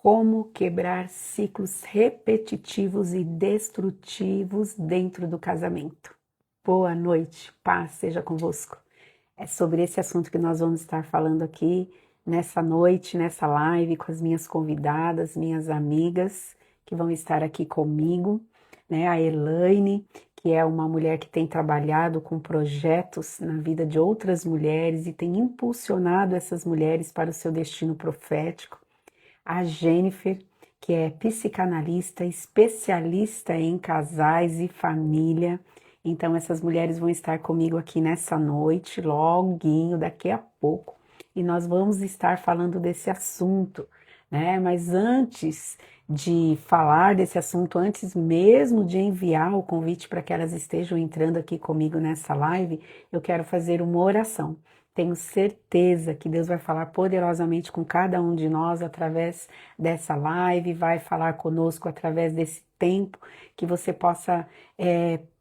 Como quebrar ciclos repetitivos e destrutivos dentro do casamento. Boa noite, paz seja convosco. É sobre esse assunto que nós vamos estar falando aqui nessa noite, nessa live, com as minhas convidadas, minhas amigas que vão estar aqui comigo, né? A Elaine, que é uma mulher que tem trabalhado com projetos na vida de outras mulheres e tem impulsionado essas mulheres para o seu destino profético. A Jennifer, que é psicanalista, especialista em casais e família. Então, essas mulheres vão estar comigo aqui nessa noite, loguinho, daqui a pouco, e nós vamos estar falando desse assunto, né? Mas antes de falar desse assunto, antes mesmo de enviar o convite para que elas estejam entrando aqui comigo nessa live, eu quero fazer uma oração. Tenho certeza que Deus vai falar poderosamente com cada um de nós através dessa live, vai falar conosco através desse tempo, que você possa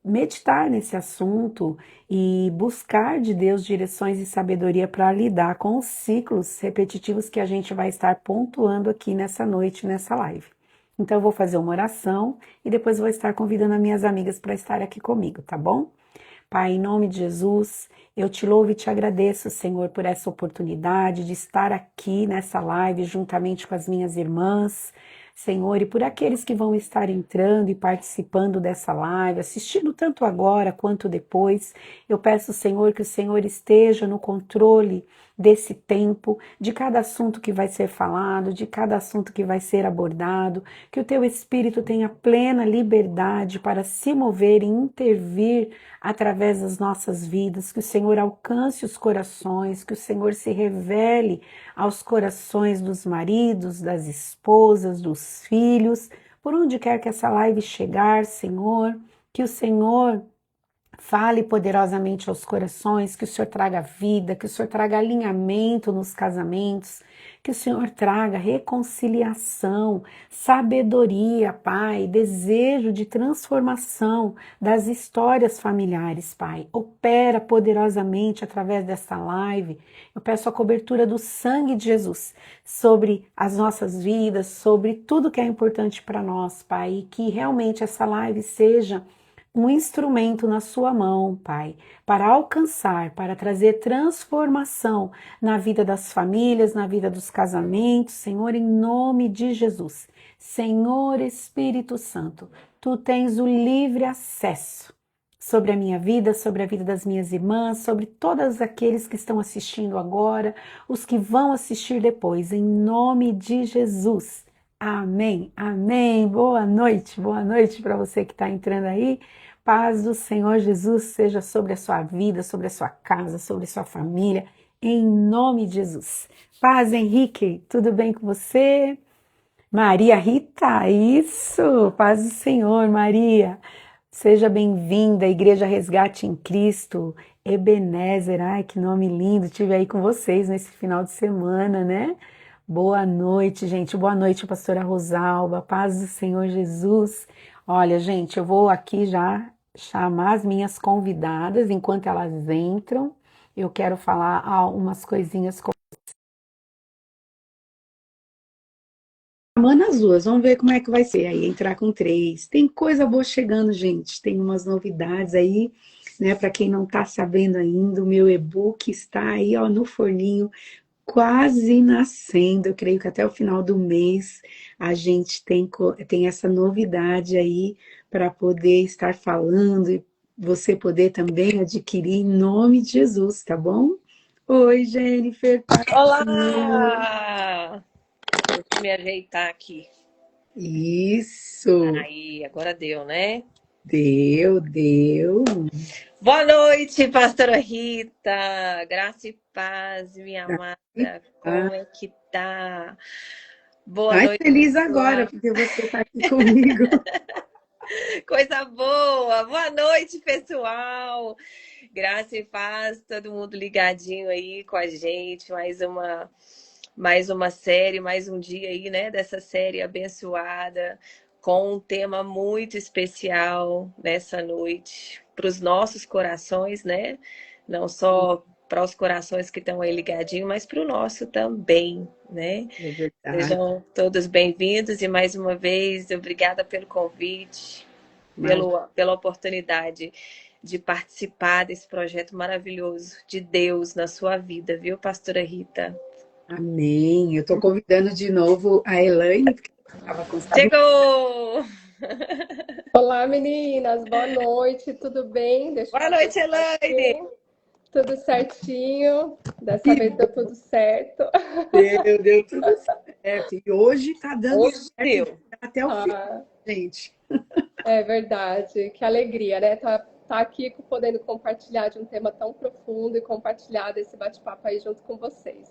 meditar nesse assunto e buscar de Deus direções e sabedoria para lidar com os ciclos repetitivos que a gente vai estar pontuando aqui nessa noite, nessa live. Então eu vou fazer uma oração e depois vou estar convidando as minhas amigas para estar aqui comigo, tá bom? Pai, em nome de Jesus, eu te louvo e te agradeço, Senhor, por essa oportunidade de estar aqui nessa live juntamente com as minhas irmãs, Senhor, e por aqueles que vão estar entrando e participando dessa live, assistindo tanto agora quanto depois. Eu peço, Senhor, que o Senhor esteja no controle desse tempo, de cada assunto que vai ser falado, de cada assunto que vai ser abordado, que o teu Espírito tenha plena liberdade para se mover e intervir através das nossas vidas, que o Senhor alcance os corações, que o Senhor se revele aos corações dos maridos, das esposas, dos filhos, por onde quer que essa live chegar, Senhor, que o Senhor fale poderosamente aos corações, que o Senhor traga vida, que o Senhor traga alinhamento nos casamentos, que o Senhor traga reconciliação, sabedoria, Pai, desejo de transformação das histórias familiares, Pai. Opera poderosamente através dessa live. Eu peço a cobertura do sangue de Jesus sobre as nossas vidas, sobre tudo que é importante para nós, Pai, e que realmente essa live seja um instrumento na sua mão, Pai, para alcançar, para trazer transformação na vida das famílias, na vida dos casamentos, Senhor, em nome de Jesus. Senhor Espírito Santo, Tu tens o livre acesso sobre a minha vida, sobre a vida das minhas irmãs, sobre todos aqueles que estão assistindo agora, os que vão assistir depois, em nome de Jesus. Amém, amém. Boa noite para você que está entrando aí. Paz do Senhor Jesus seja sobre a sua vida, sobre a sua casa, sobre a sua família, em nome de Jesus. Paz, Henrique, tudo bem com você? Maria Rita, isso, paz do Senhor, Maria. Seja bem-vinda à Igreja Resgate em Cristo, Ebenezer, ai que nome lindo, estive aí com vocês nesse final de semana, né? Boa noite, gente, boa noite, pastora Rosalba, paz do Senhor Jesus. Olha, gente, eu vou aqui já chamar as minhas convidadas, enquanto elas entram, eu quero falar umas coisinhas com Semana as duas, vamos ver como é que vai ser aí, entrar com três. Tem coisa boa chegando, gente. Tem umas novidades aí, né? Para quem não está sabendo ainda, o meu e-book está aí, ó, no forninho, quase nascendo. Eu creio que até o final do mês a gente tem essa novidade aí para poder estar falando e você poder também adquirir em nome de Jesus, tá bom? Oi, Jennifer, paz do Senhor. Olá! Deixa eu me ajeitar aqui. Isso. Aí, agora deu, né? Deu. Boa noite, pastora Rita. Graça e paz, minha amada. Ah, Como é que tá? Boa mais noite, feliz agora, pessoal. porque você está aqui comigo. Coisa boa! Boa noite, pessoal. Graça e paz, todo mundo ligadinho aí com a gente. Mais uma série, mais um dia aí, né, dessa série abençoada, com um tema muito especial nessa noite, para os nossos corações, né? Não só para os corações que estão aí ligadinhos, mas para o nosso também, né? É verdade. Sejam todos bem-vindos e mais uma vez, obrigada pelo convite, Mas, pela oportunidade de participar desse projeto maravilhoso de Deus na sua vida, viu, pastora Rita? amém. Eu estou convidando de novo a Elaine, porque estava com saudade. Chegou! Olá, meninas, boa noite, tudo bem? Deixa eu Boa noite, apertar Elaine! aqui, tudo certinho. Dessa vez deu tudo certo. Deu tudo certo. E hoje está dando Hoje certo e vai deu. dar até o fim, Ah, gente. é verdade, que alegria, né? Tá aqui podendo compartilhar de um tema tão profundo e compartilhar desse bate-papo aí junto com vocês.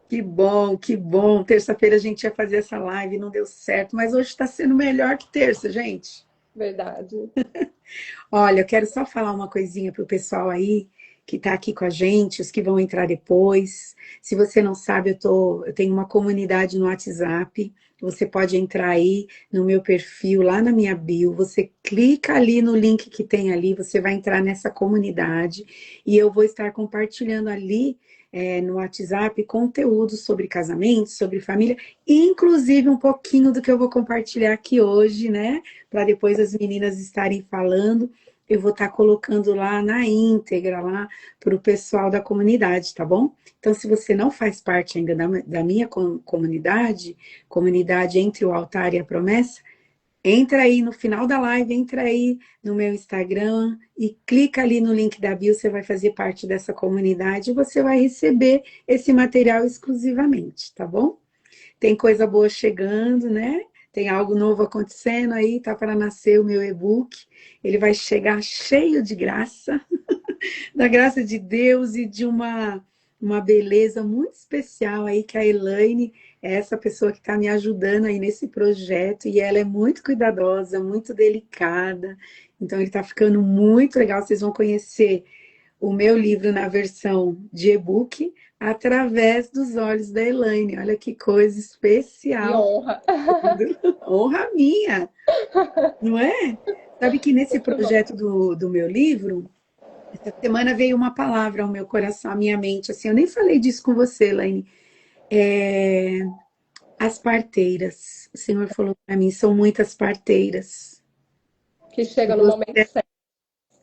Que bom, que bom. Terça-feira a gente ia fazer essa live, não deu certo, mas hoje está sendo melhor que terça, gente. Verdade. Olha, eu quero só falar uma coisinha para o pessoal aí que está aqui com a gente, os que vão entrar depois. Se você não sabe, eu tenho uma comunidade no WhatsApp. Você pode entrar aí no meu perfil, lá na minha bio. Você clica ali no link que tem ali, você vai entrar nessa comunidade e eu vou estar compartilhando ali no WhatsApp conteúdo sobre casamento, sobre família, e inclusive um pouquinho do que eu vou compartilhar aqui hoje, né? Para depois as meninas estarem falando. Eu vou estar colocando lá na íntegra, lá para o pessoal da comunidade, tá bom? Então, se você não faz parte ainda da minha comunidade, comunidade Entre o Altar e a Promessa, entra aí no final da live, entra aí no meu Instagram e clica ali no link da bio, você vai fazer parte dessa comunidade e você vai receber esse material exclusivamente, tá bom? Tem coisa boa chegando, né? Tem algo novo acontecendo aí, tá para nascer o meu e-book. Ele vai chegar cheio de graça, da graça de Deus e de uma beleza muito especial aí, que a Elaine é essa pessoa que está me ajudando aí nesse projeto, e ela é muito cuidadosa, muito delicada. Então, ele está ficando muito legal. Vocês vão conhecer o meu livro na versão de e-book através dos olhos da Elaine. Olha que coisa Que especial. honra. Honra minha, não é? Sabe que nesse Muito bom. projeto do meu livro, essa semana veio uma palavra ao meu coração, à minha mente. Assim, eu nem falei disso com você, Elaine. É, as parteiras. O Senhor falou para mim, são muitas parteiras. Que E chega no momento você, certo,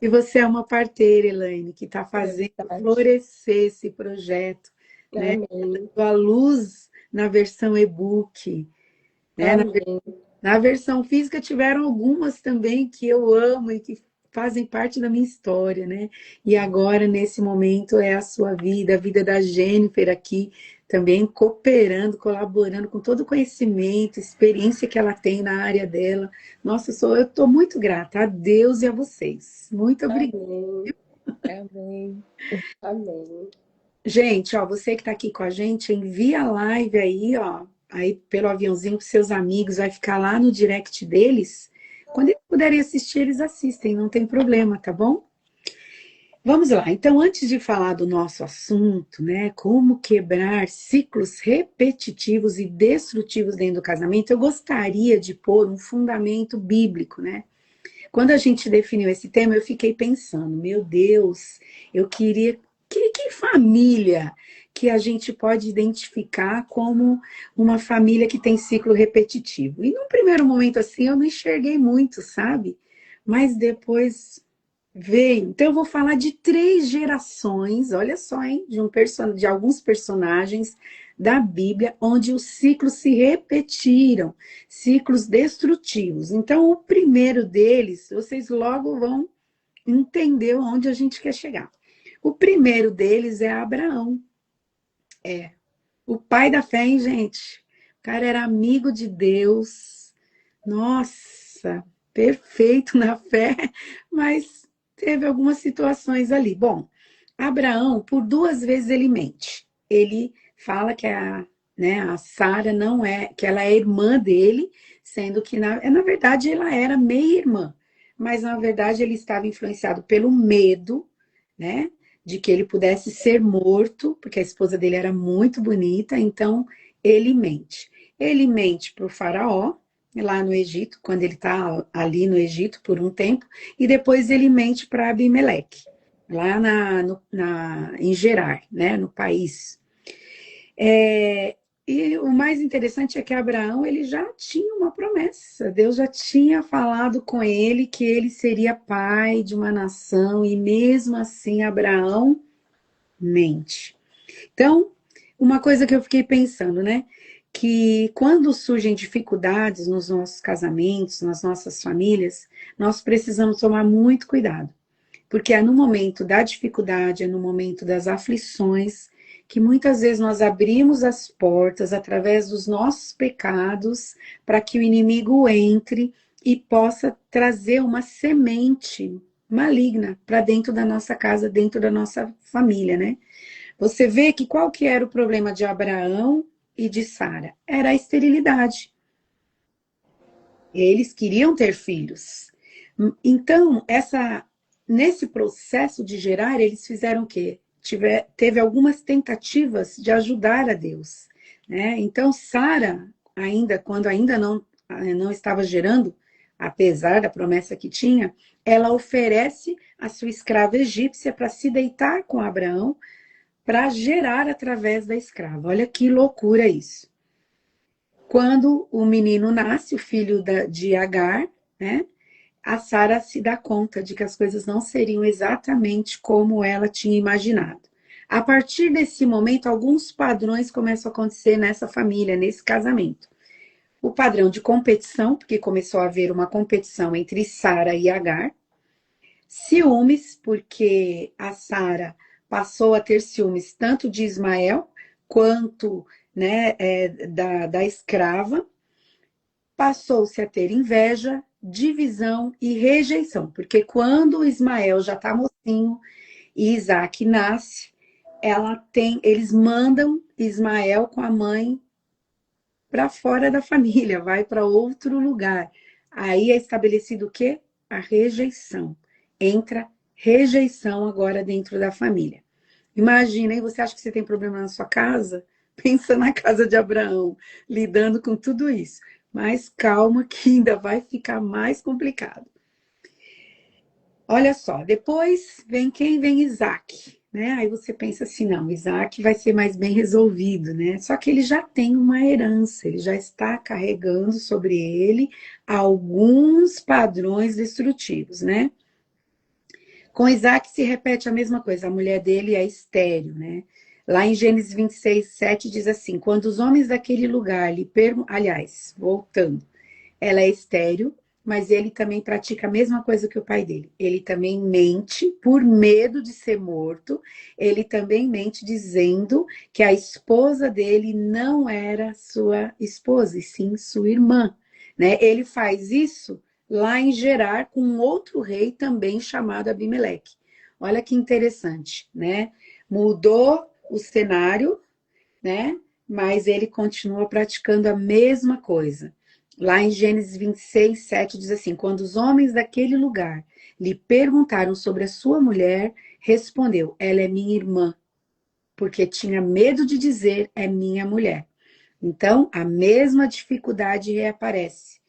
e você é uma parteira, Elaine, que está é fazendo verdade. florescer esse projeto, né? Amém. A luz na versão e-book, né? Amém. Na versão física tiveram algumas também que eu amo e que fazem parte da minha história, né? E agora, nesse momento, é a sua vida, a vida da Jennifer aqui, também cooperando, colaborando com todo o conhecimento, experiência que ela tem na área dela. Nossa, eu estou muito grata a Deus e a vocês. Muito obrigada. Amém. Amém. Amém. Gente, ó, você que está aqui com a gente, envia a live aí, ó, aí pelo aviãozinho para seus amigos, vai ficar lá no direct deles. Quando eles puderem assistir, eles assistem, não tem problema, tá bom? Vamos lá. Então, antes de falar do nosso assunto, né, como quebrar ciclos repetitivos e destrutivos dentro do casamento, eu gostaria de pôr um fundamento bíblico, né? Quando a gente definiu esse tema, eu fiquei pensando, meu Deus, eu queria. Que família que a gente pode identificar como uma família que tem ciclo repetitivo? E num primeiro momento assim, eu não enxerguei muito, sabe? Mas depois veio. Então, eu vou falar de 3 gerações, olha só, hein? De alguns personagens da Bíblia, onde os ciclos se repetiram, ciclos destrutivos. Então, o primeiro deles, vocês logo vão entender onde a gente quer chegar. O primeiro deles é Abraão, o pai da fé, hein, gente? O cara era amigo de Deus, nossa, perfeito na fé, mas teve algumas situações ali. Bom, Abraão, por 2 vezes ele mente. Ele fala que a Sara não é, que ela é irmã dele, sendo que na verdade ela era meia-irmã, mas na verdade ele estava influenciado pelo medo, né, de que ele pudesse ser morto, porque a esposa dele era muito bonita, então ele mente. Ele mente para o faraó, lá no Egito, quando ele está ali no Egito por um tempo, e depois ele mente para Abimeleque. lá em Gerar, né, no país. E o mais interessante é que Abraão ele já tinha uma promessa. Deus já tinha falado com ele que ele seria pai de uma nação, e mesmo assim Abraão mente. Então, uma coisa que eu fiquei pensando, né? Que quando surgem dificuldades nos nossos casamentos, nas nossas famílias, nós precisamos tomar muito cuidado. Porque é no momento da dificuldade, é no momento das aflições, que muitas vezes nós abrimos as portas através dos nossos pecados para que o inimigo entre e possa trazer uma semente maligna para dentro da nossa casa, dentro da nossa família, né? Você vê que qual que era o problema de Abraão e de Sara? Era a esterilidade. Eles queriam ter filhos. Então, nesse processo de gerar, eles fizeram o quê? Teve algumas tentativas de ajudar a Deus, né? Então, Sara, quando ainda não estava gerando, apesar da promessa que tinha, ela oferece a sua escrava egípcia para se deitar com Abraão, para gerar através da escrava. Olha que loucura isso. Quando o menino nasce, o filho de Agar, né, a Sara se dá conta de que as coisas não seriam exatamente como ela tinha imaginado. A partir desse momento, alguns padrões começam a acontecer nessa família, nesse casamento. O padrão de competição, porque começou a haver uma competição entre Sara e Agar. Ciúmes, porque a Sara passou a ter ciúmes tanto de Ismael quanto, né, da escrava. Passou-se a ter inveja, divisão e rejeição, porque quando Ismael já está mocinho e Isaac nasce, eles mandam Ismael com a mãe para fora da família, vai para outro lugar. Aí é estabelecido o quê? A rejeição. Entra rejeição agora dentro da família. Imagina, e você acha que você tem problema na sua casa? Pensa na casa de Abraão, lidando com tudo isso. Mas calma que ainda vai ficar mais complicado. Olha só, depois vem quem? Vem Isaac, né? Aí você pensa assim, não, Isaac vai ser mais bem resolvido, né? Só que ele já tem uma herança, ele já está carregando sobre ele alguns padrões destrutivos, né? Com Isaac se repete a mesma coisa, a mulher dele é estéril, né? Lá em Gênesis 26, 7 diz assim, quando os homens daquele lugar lhe perguntam, aliás, voltando, ela é estéril, mas ele também pratica a mesma coisa que o pai dele. Ele também mente por medo de ser morto, ele também mente dizendo que a esposa dele não era sua esposa, e sim sua irmã, né? Ele faz isso lá em Gerar com um outro rei também chamado Abimeleque. Olha que interessante, né? Mudou o cenário, né? Mas ele continua praticando a mesma coisa. Lá em Gênesis 26, 7 diz assim, quando os homens daquele lugar lhe perguntaram sobre a sua mulher, respondeu, ela é minha irmã, porque tinha medo de dizer, é minha mulher. Então, a mesma dificuldade reaparece.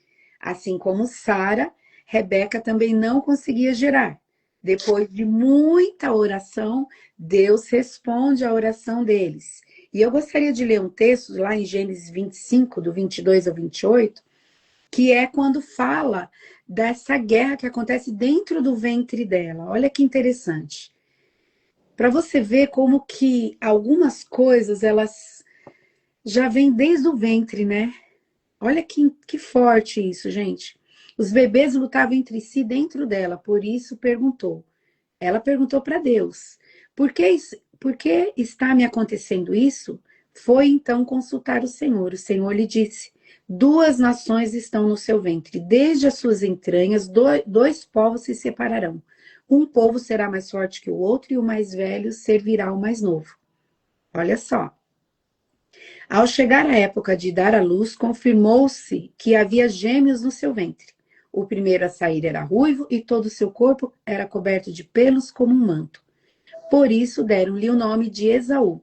Assim como Sara, Rebeca também não conseguia gerar. Depois de muita oração, Deus responde à oração deles. E eu gostaria de ler um texto lá em Gênesis 25, do 22 ao 28, que é quando fala dessa guerra que acontece dentro do ventre dela. Olha que interessante. Para você ver como que algumas coisas, elas já vêm desde o ventre, né? Olha que forte isso, gente. Os bebês lutavam entre si dentro dela, por isso perguntou. Ela perguntou para Deus, por que está me acontecendo isso? Foi então consultar o Senhor. O Senhor lhe disse, 2 nações estão no seu ventre, desde as suas entranhas, dois povos se separarão. Um povo será mais forte que o outro e o mais velho servirá ao mais novo. Olha só. Ao chegar a época de dar à luz, confirmou-se que havia gêmeos no seu ventre. O primeiro a sair era ruivo e todo o seu corpo era coberto de pelos como um manto. Por isso deram-lhe o nome de Esaú.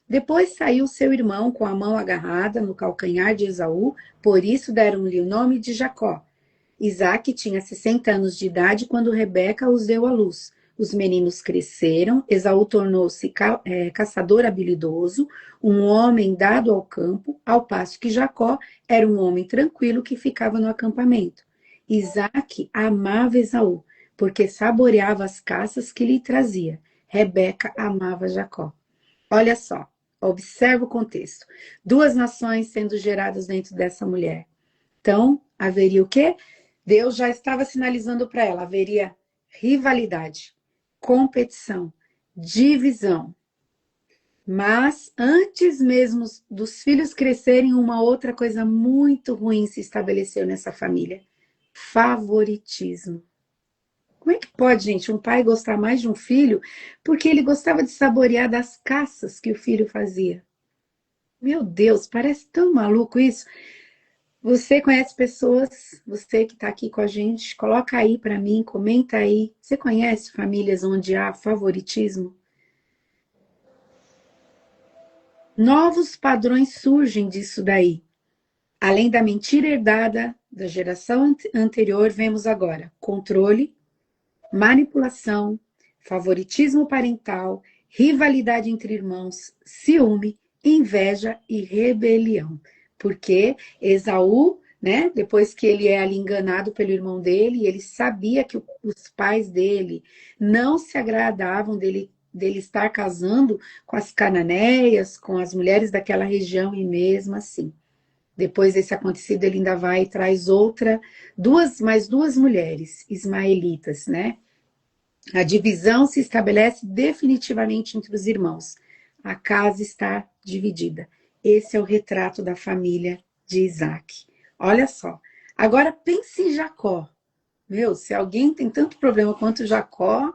Depois saiu seu irmão com a mão agarrada no calcanhar de Esaú, por isso deram-lhe o nome de Jacó. Isaque tinha 60 anos de idade quando Rebeca os deu à luz. os meninos cresceram, Esaú tornou-se caçador habilidoso, um homem dado ao campo, ao passo que Jacó era um homem tranquilo que ficava no acampamento. Isaac amava Esaú, porque saboreava as caças que lhe trazia. Rebeca amava Jacó. Olha só, observa o contexto. Duas nações sendo geradas dentro dessa mulher. Então, haveria o quê? Deus já estava sinalizando para ela, haveria rivalidade, competição, divisão. Mas antes mesmo dos filhos crescerem, uma outra coisa muito ruim se estabeleceu nessa família: favoritismo. Como é que pode, gente, um pai gostar mais de um filho porque ele gostava de saborear das caças que o filho fazia? Meu Deus, parece tão maluco isso. Você conhece pessoas, você que está aqui com a gente, coloca aí para mim, comenta aí. Você conhece famílias onde há favoritismo? Novos padrões surgem disso daí. Além da mentira herdada da geração anterior, vemos agora controle, manipulação, favoritismo parental, rivalidade entre irmãos, ciúme, inveja e rebelião. Porque Esaú, né, depois que ele é ali enganado pelo irmão dele, ele sabia que os pais dele não se agradavam dele estar casando com as cananeias, com as mulheres daquela região, e mesmo assim. Depois desse acontecido, ele ainda vai e traz mais duas mulheres ismaelitas, né? A divisão se estabelece definitivamente entre os irmãos. A casa está dividida. Esse é o retrato da família de Isaac. Olha só. Agora pense em Jacó. Meu, se alguém tem tanto problema quanto Jacó,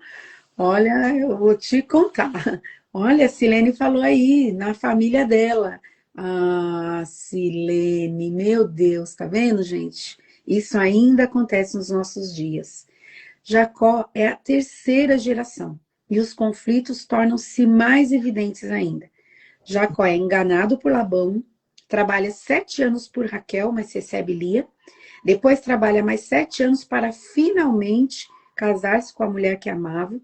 olha, eu vou te contar. Olha, a Silene falou aí, na família dela. Ah, Silene, meu Deus, tá vendo, gente? Isso ainda acontece nos nossos dias. Jacó é a terceira geração e os conflitos tornam-se mais evidentes ainda. Jacó é enganado por Labão, trabalha 7 anos por Raquel, mas recebe Lia. Depois trabalha mais 7 anos para finalmente casar-se com a mulher que amava.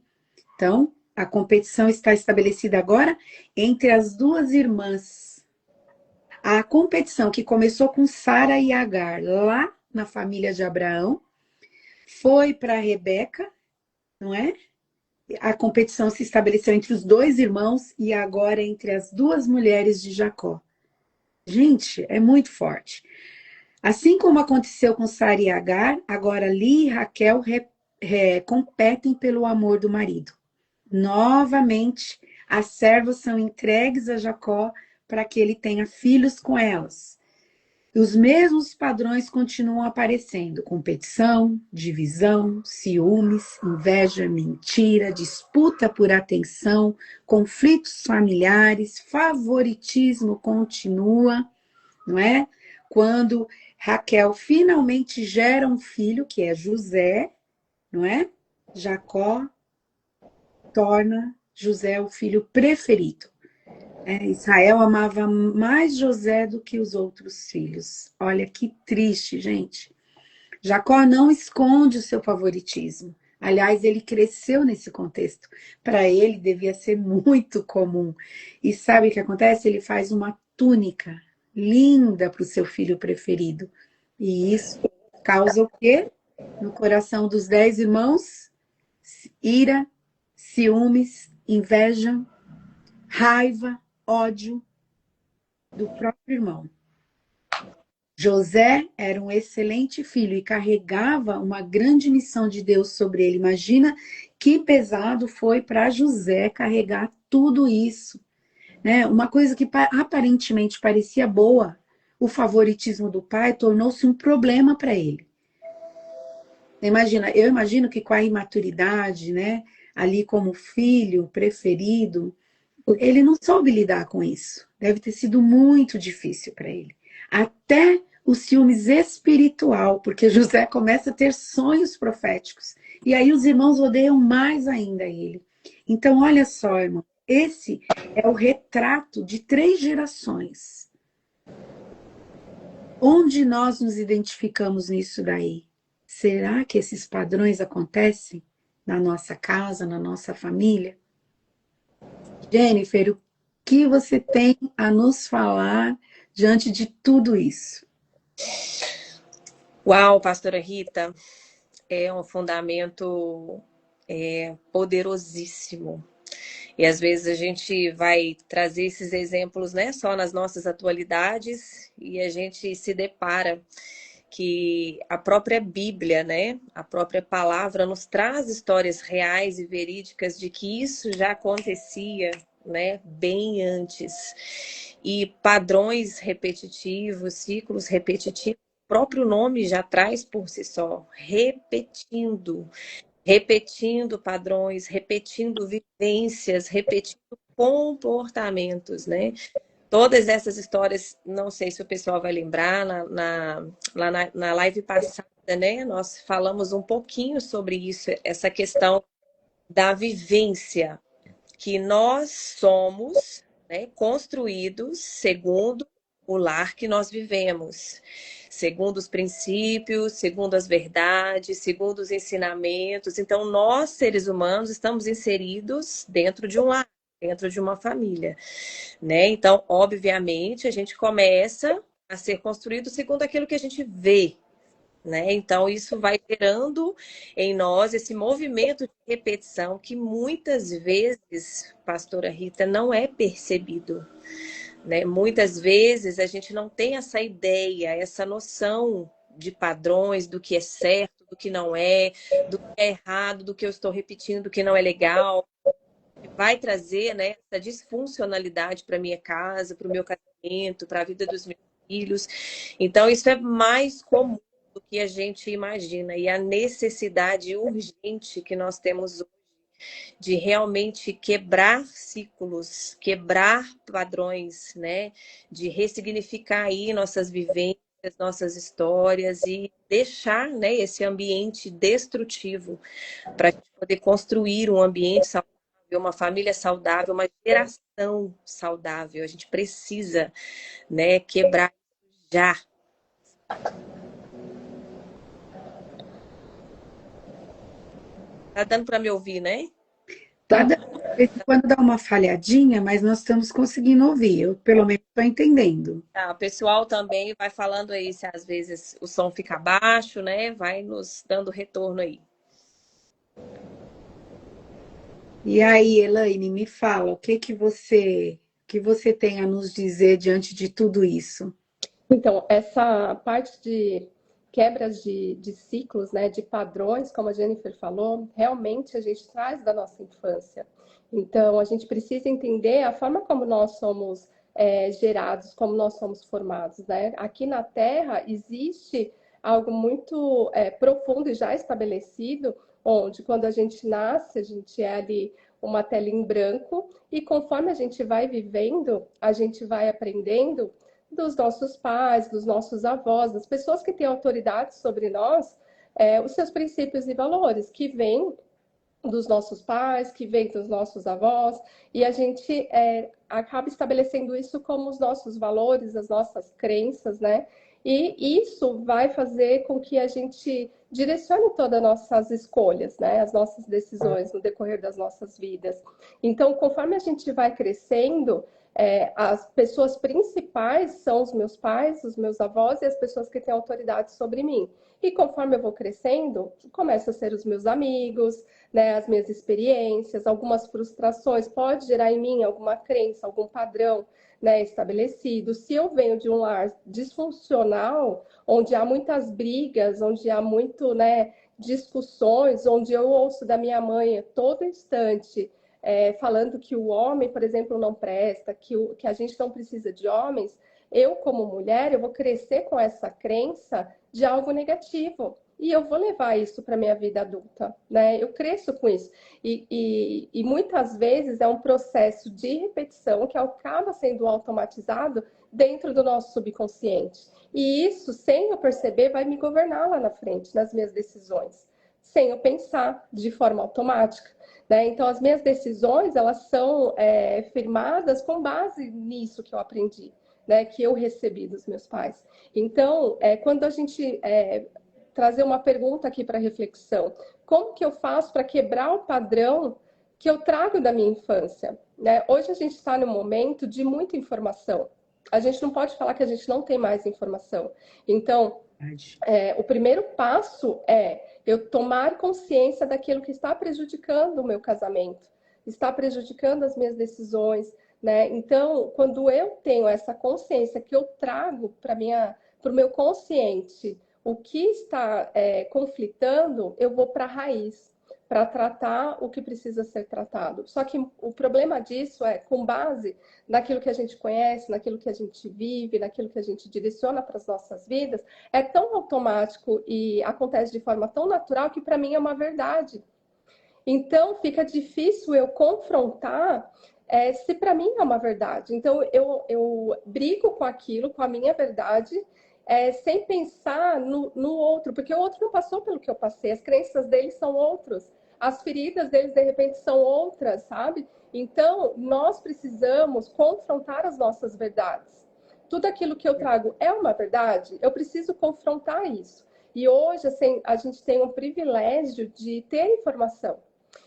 Então, a competição está estabelecida agora entre as duas irmãs. A competição que começou com Sara e Agar, lá na família de Abraão, foi para Rebeca, não é? A competição se estabeleceu entre os dois irmãos e agora entre as duas mulheres de Jacó. Gente, é muito forte. Assim como aconteceu com Sara e Agar, agora Lia e Raquel competem pelo amor do marido. Novamente, as servas são entregues a Jacó para que ele tenha filhos com elas. Os mesmos padrões continuam aparecendo: competição, divisão, ciúmes, inveja, mentira, disputa por atenção, conflitos familiares, favoritismo continua, não é? Quando Raquel finalmente gera um filho, que é José, não é? Jacó torna José o filho preferido. Israel amava mais José do que os outros filhos. Olha que triste, gente. Jacó não esconde o seu favoritismo. Aliás, ele cresceu nesse contexto. Para ele, devia ser muito comum. E sabe o que acontece? Ele faz uma túnica linda para o seu filho preferido. E isso causa o quê? No coração dos 10 irmãos? Ira, ciúmes, inveja, raiva, ódio do próprio irmão. José era um excelente filho e carregava uma grande missão de Deus sobre ele. Imagina que pesado foi para José carregar tudo isso, né? Uma coisa que aparentemente parecia boa, o favoritismo do pai tornou-se um problema para ele. Eu imagino que com a imaturidade, né, ali como filho preferido, ele não soube lidar com isso. Deve ter sido muito difícil para ele. Até o ciúmes espiritual, porque José começa a ter sonhos proféticos. E aí os irmãos odeiam mais ainda ele. Então, olha só, irmão, esse é o retrato de 3 gerações. Onde nós nos identificamos nisso daí? Será que esses padrões acontecem na nossa casa, na nossa família. Jennifer, o que você tem a nos falar diante de tudo isso? Uau, pastora Rita, é um fundamento poderosíssimo. E às vezes a gente vai trazer esses exemplos, né, só nas nossas atualidades, e a gente se depara que a própria Bíblia, né, a própria palavra nos traz histórias reais e verídicas de que isso já acontecia, né, bem antes. E padrões repetitivos, ciclos repetitivos, o próprio nome já traz por si só, repetindo padrões, repetindo vivências, repetindo comportamentos, né? Todas essas histórias, não sei se o pessoal vai lembrar, lá na live passada, né? Nós falamos um pouquinho sobre isso, essa questão da vivência, que nós somos, né, construídos segundo o lar que nós vivemos, segundo os princípios, segundo as verdades, segundo os ensinamentos. Então, nós, seres humanos, estamos inseridos dentro de um lar, dentro de uma família, né? Então, obviamente, a gente começa a ser construído segundo aquilo que a gente vê, né? Então, isso vai gerando em nós esse movimento de repetição que muitas vezes, pastora Rita, não é percebido, né? Muitas vezes a gente não tem essa ideia, essa noção de padrões, do que é certo, do que não é, do que é errado, do que eu estou repetindo, do que não é legal. Vai trazer, né, essa disfuncionalidade para minha casa, para o meu casamento, para a vida dos meus filhos. Então, isso é mais comum do que a gente imagina. E a necessidade urgente que nós temos hoje de realmente quebrar ciclos, quebrar padrões, né? De ressignificar aí nossas vivências, nossas histórias e deixar, né, esse ambiente destrutivo para a gente poder construir um ambiente saudável, uma família saudável, uma geração saudável. A gente precisa, né, quebrar já. Tá dando para me ouvir, né? Tá dando, de vez em quando dá uma falhadinha, mas nós estamos conseguindo ouvir. Eu, pelo menos, estou entendendo. Tá, o pessoal também vai falando aí se às vezes o som fica baixo, né? Vai nos dando retorno aí. E aí, Elaine, me fala, que você tem a nos dizer diante de tudo isso? Então, essa parte de quebras de ciclos, né, de padrões, como a Jennifer falou, realmente a gente traz da nossa infância. Então, a gente precisa entender a forma como nós somos gerados, como nós somos formados, né? Aqui na Terra existe algo muito profundo e já estabelecido, onde quando a gente nasce, a gente é ali uma tela em branco, e conforme a gente vai vivendo, a gente vai aprendendo dos nossos pais, dos nossos avós, das pessoas que têm autoridade sobre nós, os seus princípios e valores, que vêm dos nossos pais, que vêm dos nossos avós, e a gente acaba estabelecendo isso como os nossos valores, as nossas crenças, né? E isso vai fazer com que a gente direcione todas as nossas escolhas, né? As nossas decisões no decorrer das nossas vidas. Então, conforme a gente vai crescendo, as pessoas principais são os meus pais, os meus avós e as pessoas que têm autoridade sobre mim. E conforme eu vou crescendo, começa a ser os meus amigos, né, as minhas experiências, algumas frustrações, pode gerar em mim alguma crença, algum padrão, né, estabelecido. Se eu venho de um lar disfuncional, onde há muitas brigas, onde há muito, né, discussões, onde eu ouço da minha mãe a todo instante falando que o homem, por exemplo, não presta, que a gente não precisa de homens, eu, como mulher, eu vou crescer com essa crença de algo negativo. E eu vou levar isso para a minha vida adulta, né? Eu cresço com isso. E muitas vezes é um processo de repetição que acaba sendo automatizado dentro do nosso subconsciente. E isso, sem eu perceber, vai me governar lá na frente, nas minhas decisões, sem eu pensar de forma automática. Né? Então, as minhas decisões, elas são firmadas com base nisso que eu aprendi, né? Que eu recebi dos meus pais. Então, quando a gente trazer uma pergunta aqui para reflexão. Como que eu faço para quebrar o padrão que eu trago da minha infância? Né? Hoje a gente está num momento de muita informação. A gente não pode falar que a gente não tem mais informação. Então, o primeiro passo é eu tomar consciência daquilo que está prejudicando o meu casamento, está prejudicando as minhas decisões, né? Então, quando eu tenho essa consciência que eu trago para o meu consciente o que está conflitando, eu vou para a raiz, para tratar o que precisa ser tratado. Só que o problema disso é, com base naquilo que a gente conhece, naquilo que a gente vive, naquilo que a gente direciona para as nossas vidas, é tão automático e acontece de forma tão natural que para mim é uma verdade. Então, fica difícil eu confrontar se para mim é uma verdade. Então, eu brigo com aquilo, com a minha verdade, sem pensar no outro, porque o outro não passou pelo que eu passei, as crenças dele são outras, as feridas deles, de repente, são outras, sabe? Então, nós precisamos confrontar as nossas verdades. Tudo aquilo que eu trago é uma verdade? Eu preciso confrontar isso. E hoje, assim, a gente tem um privilégio de ter informação.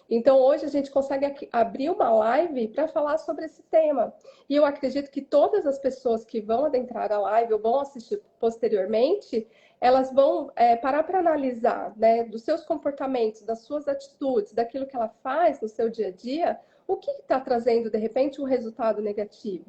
Então, hoje a gente consegue abrir uma live para falar sobre esse tema. E eu acredito que todas as pessoas que vão adentrar a live ou vão assistir posteriormente, elas vão parar para analisar, né, dos seus comportamentos, das suas atitudes, daquilo que ela faz no seu dia a dia, o que está trazendo, de repente, um resultado negativo?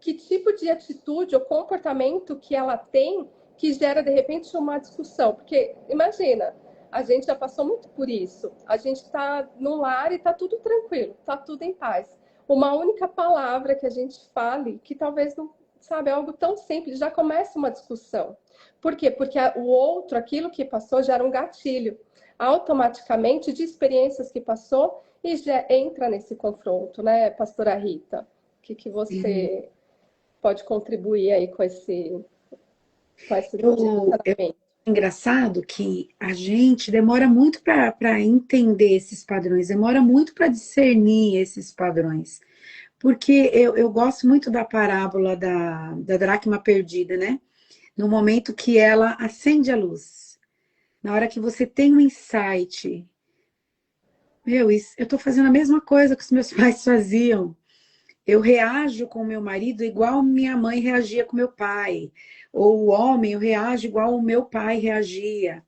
Que tipo de atitude ou comportamento que ela tem que gera, de repente, uma discussão? Porque, imagina, a gente já passou muito por isso. A gente está no lar e está tudo tranquilo, está tudo em paz. Uma única palavra que a gente fale, que talvez não, sabe, é algo tão simples, já começa uma discussão. Por quê? Porque o outro, aquilo que passou, gera um gatilho. Automaticamente, de experiências que passou, e já entra nesse confronto, né, pastora Rita? O que você pode contribuir aí com esse direcionamento? Engraçado que a gente demora muito para entender esses padrões, demora muito para discernir esses padrões. Porque eu gosto muito da parábola da dracma perdida, né? No momento que ela acende a luz. Na hora que você tem um insight. Eu estou fazendo a mesma coisa que os meus pais faziam. Eu reajo com o meu marido igual minha mãe reagia com meu pai. Ou o homem, eu reajo igual o meu pai reagia.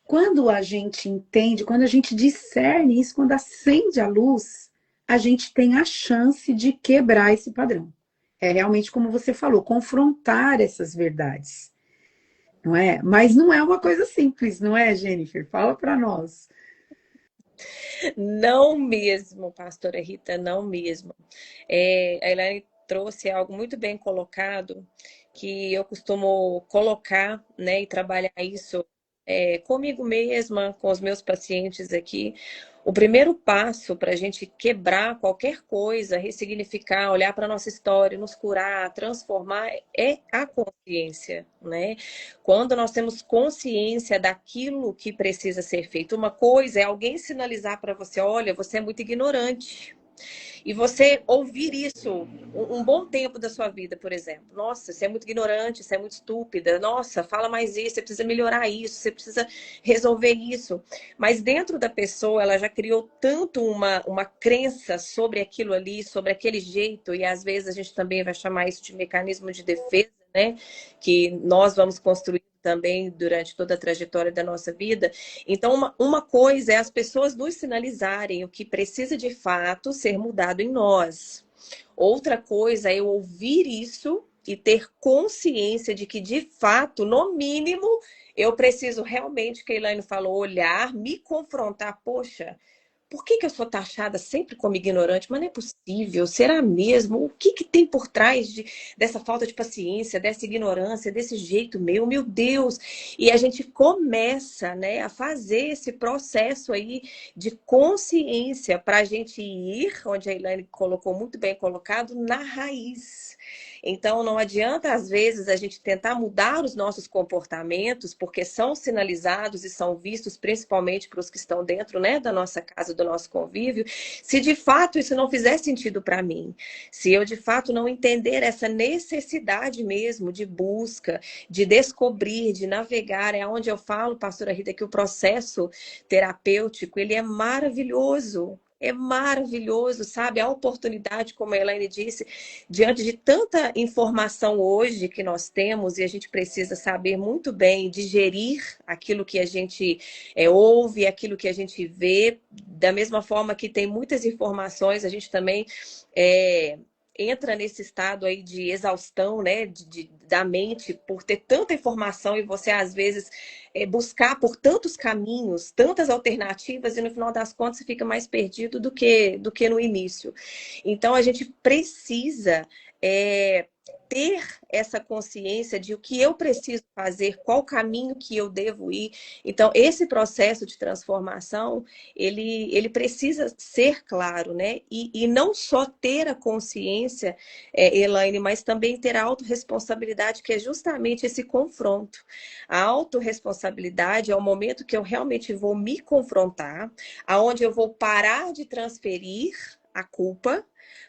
Quando a gente entende, quando a gente discerne isso, quando acende a luz, a gente tem a chance de quebrar esse padrão. É realmente como você falou, confrontar essas verdades, não é? Mas não é uma coisa simples, não é, Jennifer? Fala para nós. Não mesmo, pastora Rita, não mesmo. A Elaine trouxe algo muito bem colocado, que eu costumo colocar, né, e trabalhar isso comigo mesma, com os meus pacientes aqui. O primeiro passo para a gente quebrar qualquer coisa, ressignificar, olhar para a nossa história, nos curar, transformar, é a consciência, né? Quando nós temos consciência daquilo que precisa ser feito, uma coisa é alguém sinalizar para você, olha, você é muito ignorante. E você ouvir isso um bom tempo da sua vida, por exemplo. Nossa, você é muito ignorante, você é muito estúpida. Nossa, fala mais isso, você precisa melhorar isso, você precisa resolver isso. Mas dentro da pessoa, ela já criou tanto uma crença sobre aquilo ali, sobre aquele jeito, e às vezes a gente também vai chamar isso de mecanismo de defesa, né? Que nós vamos construir também durante toda a trajetória da nossa vida. Então, uma coisa é as pessoas nos sinalizarem o que precisa de fato ser mudado em nós. Outra coisa é eu ouvir isso e ter consciência de que, de fato, no mínimo, eu preciso realmente, que a Elaine falou, olhar, me confrontar. Poxa, por que eu sou taxada sempre como ignorante? Mas não é possível. Será mesmo? O que tem por trás dessa falta de paciência, dessa ignorância, desse jeito meu? Meu Deus! E a gente começa, né, a fazer esse processo aí de consciência para a gente ir, onde a Elaine colocou muito bem colocado, na raiz. Então, não adianta, às vezes, a gente tentar mudar os nossos comportamentos, porque são sinalizados e são vistos, principalmente para os que estão dentro, né, da nossa casa, do nosso convívio, se de fato isso não fizer sentido para mim, se eu de fato não entender essa necessidade mesmo de busca, de descobrir, de navegar, é onde eu falo, pastora Rita, que o processo terapêutico, ele é maravilhoso. É maravilhoso, sabe? A oportunidade, como a Elaine disse, diante de tanta informação hoje que nós temos, e a gente precisa saber muito bem digerir aquilo que a gente ouve, aquilo que a gente vê, da mesma forma que tem muitas informações, a gente também entra nesse estado aí de exaustão, né, da mente por ter tanta informação e você às vezes buscar por tantos caminhos, tantas alternativas e no final das contas você fica mais perdido do que no início. Então a gente precisa ter essa consciência de o que eu preciso fazer, qual caminho que eu devo ir. Então, esse processo de transformação, ele precisa ser claro, né? E não só ter a consciência, Elaine, mas também ter a autorresponsabilidade, que é justamente esse confronto. A autorresponsabilidade é o momento que eu realmente vou me confrontar, aonde eu vou parar de transferir a culpa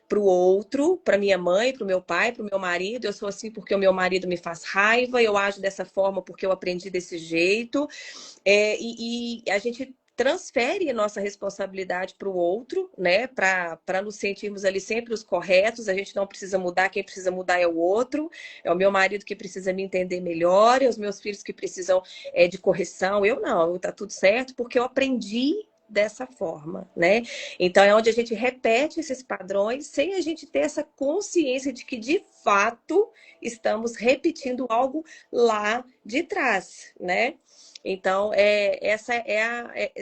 para o outro, para minha mãe, para o meu pai, para o meu marido. Eu sou assim porque o meu marido me faz raiva, eu ajo dessa forma porque eu aprendi desse jeito. E a gente transfere a nossa responsabilidade para o outro, né? Para nos sentirmos ali sempre os corretos. A gente não precisa mudar, quem precisa mudar é o outro. É o meu marido que precisa me entender melhor, é os meus filhos que precisam de correção. Eu não, tá tudo certo porque eu aprendi dessa forma, né? Então é onde a gente repete esses padrões sem a gente ter essa consciência de que de fato estamos repetindo algo lá de trás, né? Então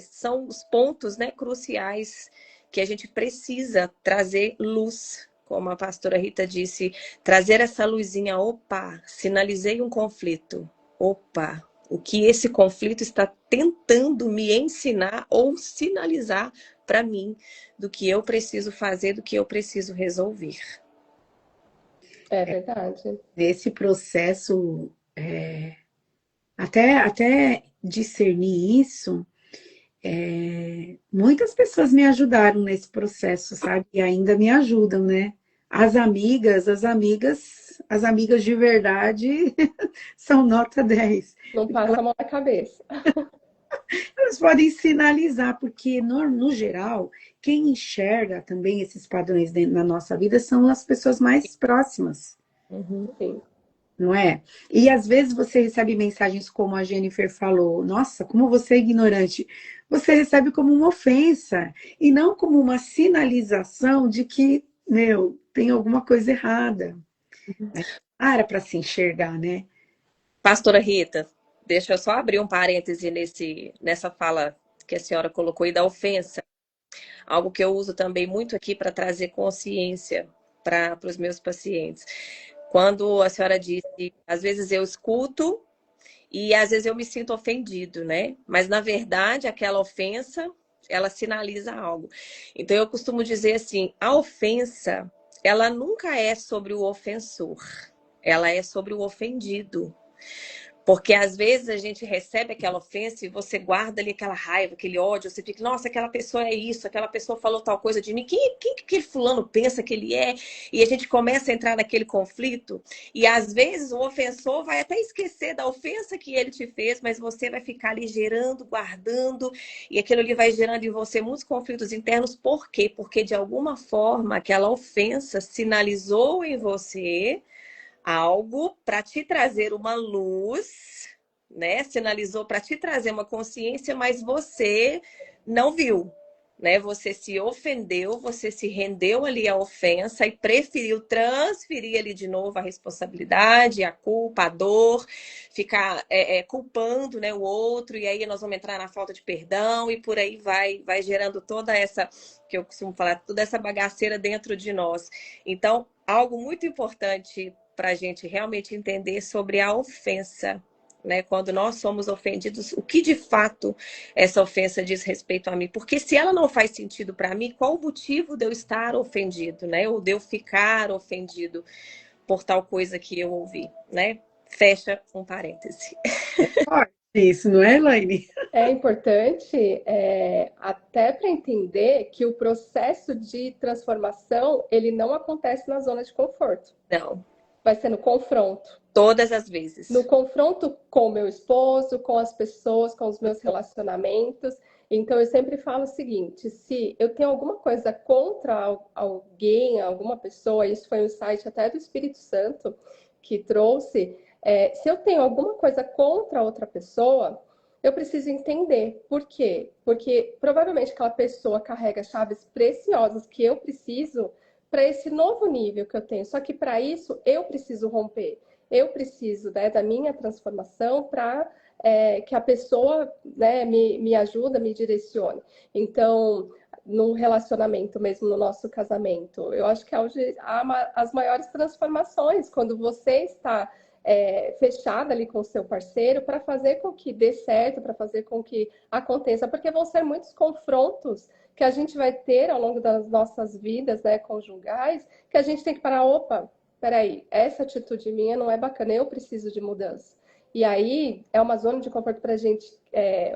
são os pontos, né, cruciais que a gente precisa trazer luz, como a pastora Rita disse, trazer essa luzinha. Opa, sinalizei um conflito. Opa, o que esse conflito está tentando me ensinar ou sinalizar para mim do que eu preciso fazer, do que eu preciso resolver. É verdade. Nesse processo, até discernir isso, muitas pessoas me ajudaram nesse processo, sabe? E ainda me ajudam, né? As amigas de verdade são nota 10. Não passa a mão na cabeça. Elas podem sinalizar, porque no geral, quem enxerga também esses padrões na nossa vida são as pessoas mais próximas. Sim. Não é? E às vezes você recebe mensagens como a Jennifer falou, nossa, como você é ignorante. Você recebe como uma ofensa e não como uma sinalização de que, meu, tem alguma coisa errada. Para se enxergar, né? Pastora Rita, deixa eu só abrir um parêntese nessa fala que a senhora colocou aí da ofensa. Algo que eu uso também muito aqui para trazer consciência para os meus pacientes. Quando a senhora disse, às vezes eu escuto e às vezes eu me sinto ofendido, né? Mas na verdade aquela ofensa, ela sinaliza algo. Então eu costumo dizer assim, a ofensa, ela nunca é sobre o ofensor, ela é sobre o ofendido. Porque às vezes a gente recebe aquela ofensa e você guarda ali aquela raiva, aquele ódio, você fica, nossa, aquela pessoa é isso, aquela pessoa falou tal coisa de mim, quem que aquele fulano pensa que ele é? E a gente começa a entrar naquele conflito e às vezes o ofensor vai até esquecer da ofensa que ele te fez, mas você vai ficar ali gerando, guardando, e aquilo ali vai gerando em você muitos conflitos internos. Por quê? Porque de alguma forma aquela ofensa sinalizou em você algo para te trazer uma luz, né? Sinalizou para te trazer uma consciência, mas você não viu, né? Você se ofendeu, você se rendeu ali à ofensa e preferiu transferir ali de novo a responsabilidade, a culpa, a dor, ficar culpando, né, o outro, e aí nós vamos entrar na falta de perdão e por aí vai gerando toda essa, que eu costumo falar, toda essa bagaceira dentro de nós. Então, algo muito importante para a gente realmente entender sobre a ofensa, né? Quando nós somos ofendidos, o que de fato essa ofensa diz respeito a mim? Porque se ela não faz sentido para mim, qual o motivo de eu estar ofendido, né? Ou de eu ficar ofendido? por tal coisa que eu ouvi, né? Fecha um parêntese. Forte isso, não é, Elaine? É importante até para entender que o processo de transformação ele não acontece na zona de conforto. Não, Vai ser no confronto. todas as vezes. No confronto com o meu esposo, com as pessoas, com os meus relacionamentos. Então, eu sempre falo o seguinte: se eu tenho alguma coisa contra alguém, alguma pessoa, isso foi um insight até do Espírito Santo que trouxe. Se eu tenho alguma coisa contra outra pessoa, eu preciso entender por quê. Porque provavelmente aquela pessoa carrega chaves preciosas que eu preciso para esse novo nível que eu tenho. Só que para isso eu preciso romper. Eu preciso, né, da minha transformação para que a pessoa, né, me ajuda, me direcione. Então, num relacionamento mesmo, no nosso casamento, eu acho que é onde há as maiores transformações, quando você está fechada ali com o seu parceiro para fazer com que dê certo, para fazer com que aconteça, porque vão ser muitos confrontos que a gente vai ter ao longo das nossas vidas, né, conjugais, que a gente tem que parar, opa, peraí, essa atitude minha não é bacana, eu preciso de mudança. E aí é uma zona de conforto para a gente,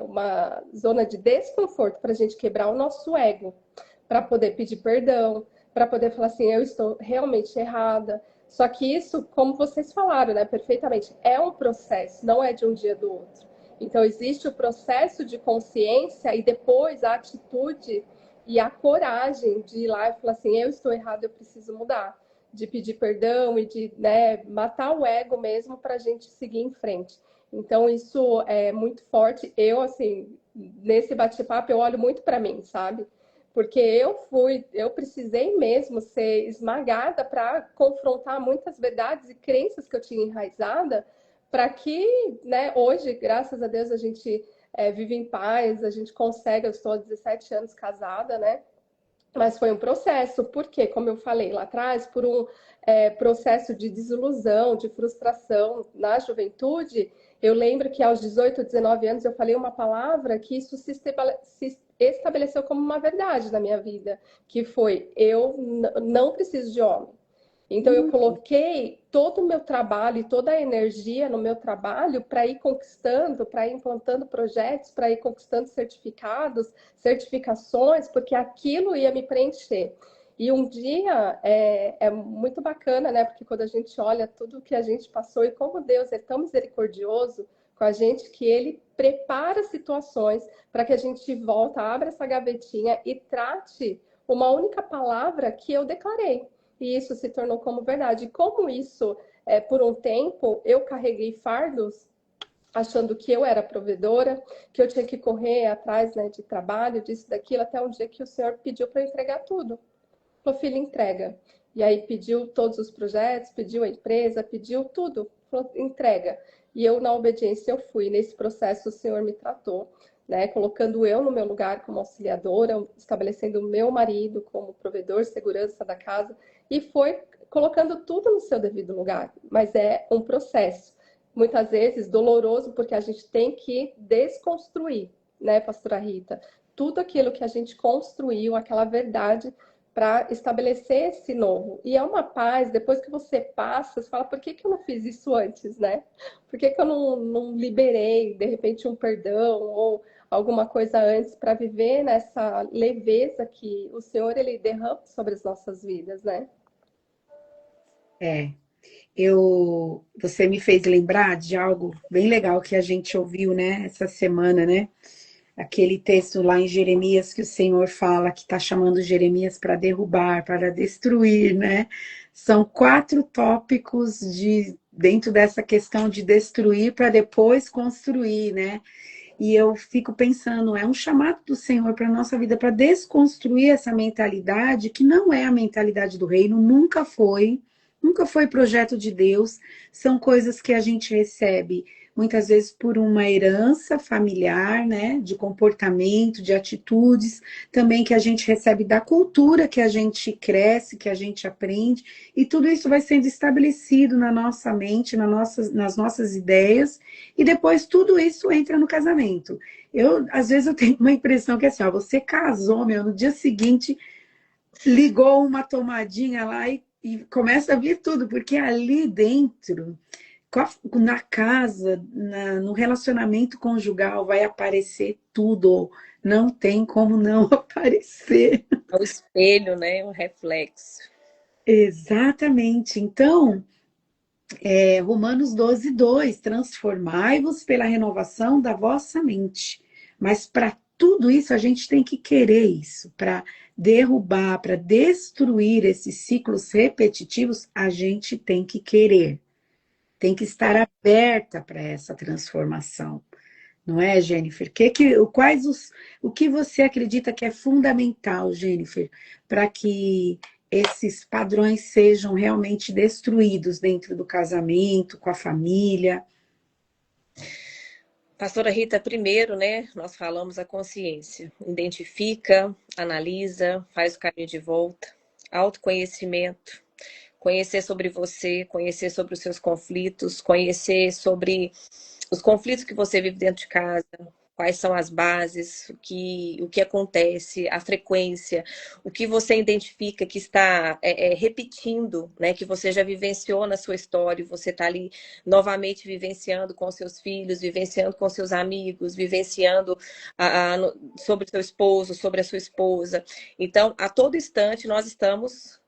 uma zona de desconforto para a gente quebrar o nosso ego, para poder pedir perdão, para poder falar assim, eu estou realmente errada. Só que isso, como vocês falaram, né, perfeitamente, é um processo, não é de um dia do outro. Então existe o processo de consciência e depois a atitude e a coragem de ir lá e falar assim, eu estou errado, eu preciso mudar, de pedir perdão e de, né, matar o ego mesmo para a gente seguir em frente. Então isso é muito forte. Eu, assim, nesse bate-papo, eu olho muito para mim, sabe? Porque eu precisei mesmo ser esmagada para confrontar muitas verdades e crenças que eu tinha enraizada, para que, né, hoje, graças a Deus, a gente vive em paz, a gente consegue, eu estou há 17 anos casada, né? Mas foi um processo, porque, como eu falei lá atrás, por um processo de desilusão, de frustração na juventude, eu lembro que aos 18, 19 anos eu falei uma palavra que isso se estabeleceu como uma verdade na minha vida, que foi, eu não preciso de homem. Então, eu coloquei todo o meu trabalho e toda a energia no meu trabalho para ir conquistando, para ir implantando projetos, para ir conquistando certificados, certificações, porque aquilo ia me preencher. E um dia é muito bacana, né? Porque quando a gente olha tudo que a gente passou e como Deus é tão misericordioso com a gente, que Ele prepara situações para que a gente volta, abra essa gavetinha e trate uma única palavra que eu declarei. E isso se tornou como verdade. E como isso, por um tempo, eu carreguei fardos, achando que eu era provedora, que eu tinha que correr atrás, né, de trabalho, disso, daquilo, até um dia que o Senhor pediu para eu entregar tudo. Falou, filho, entrega. E aí pediu todos os projetos, pediu a empresa, pediu tudo. Falou, entrega. E eu, na obediência, eu fui. Nesse processo, o Senhor me tratou, né, colocando eu no meu lugar como auxiliadora, estabelecendo o meu marido como provedor, segurança da casa, e foi colocando tudo no seu devido lugar. Mas é um processo, muitas vezes doloroso, porque a gente tem que desconstruir, né, pastora Rita? Tudo aquilo que a gente construiu, aquela verdade, para estabelecer esse novo. E é uma paz, depois que você passa, você fala, por que eu não fiz isso antes, né? Por que eu não liberei, de repente, um perdão ou alguma coisa antes para viver nessa leveza que o Senhor, Ele derrama sobre as nossas vidas, né? Você me fez lembrar de algo bem legal que a gente ouviu, né, essa semana, né? Aquele texto lá em Jeremias que o Senhor fala que está chamando Jeremias para derrubar, para destruir, né? São 4 tópicos dentro dessa questão de destruir para depois construir, né? E eu fico pensando, é um chamado do Senhor para a nossa vida, para desconstruir essa mentalidade que não é a mentalidade do reino, nunca foi projeto de Deus, são coisas que a gente recebe muitas vezes por uma herança familiar, né, de comportamento, de atitudes, também que a gente recebe da cultura que a gente cresce, que a gente aprende, e tudo isso vai sendo estabelecido na nossa mente, nas nossas ideias, e depois tudo isso entra no casamento. Às vezes eu tenho uma impressão que é assim, ó, você casou, no dia seguinte ligou uma tomadinha lá e começa a vir tudo, porque ali dentro, na casa, no relacionamento conjugal, vai aparecer tudo. Não tem como não aparecer. É o espelho, né? O reflexo. Exatamente. Então, Romanos 12:2, transformai-vos pela renovação da vossa mente. Mas para tudo isso, a gente tem que querer isso. Para derrubar, para destruir esses ciclos repetitivos, a gente tem que querer. Tem que estar aberta para essa transformação. Não é, Jennifer? O que você acredita que é fundamental, Jennifer, para que esses padrões sejam realmente destruídos dentro do casamento, com a família? Pastora Rita, primeiro, né, nós falamos a consciência. Identifica, analisa, faz o caminho de volta. Autoconhecimento. Conhecer sobre você, conhecer sobre os seus conflitos, conhecer sobre os conflitos que você vive dentro de casa, quais são as bases, o que acontece, a frequência, o que você identifica que está repetindo, né, que você já vivenciou na sua história, você está ali novamente vivenciando com seus filhos, vivenciando com seus amigos, vivenciando sobre seu esposo, sobre a sua esposa. Então, a todo instante, nós estamos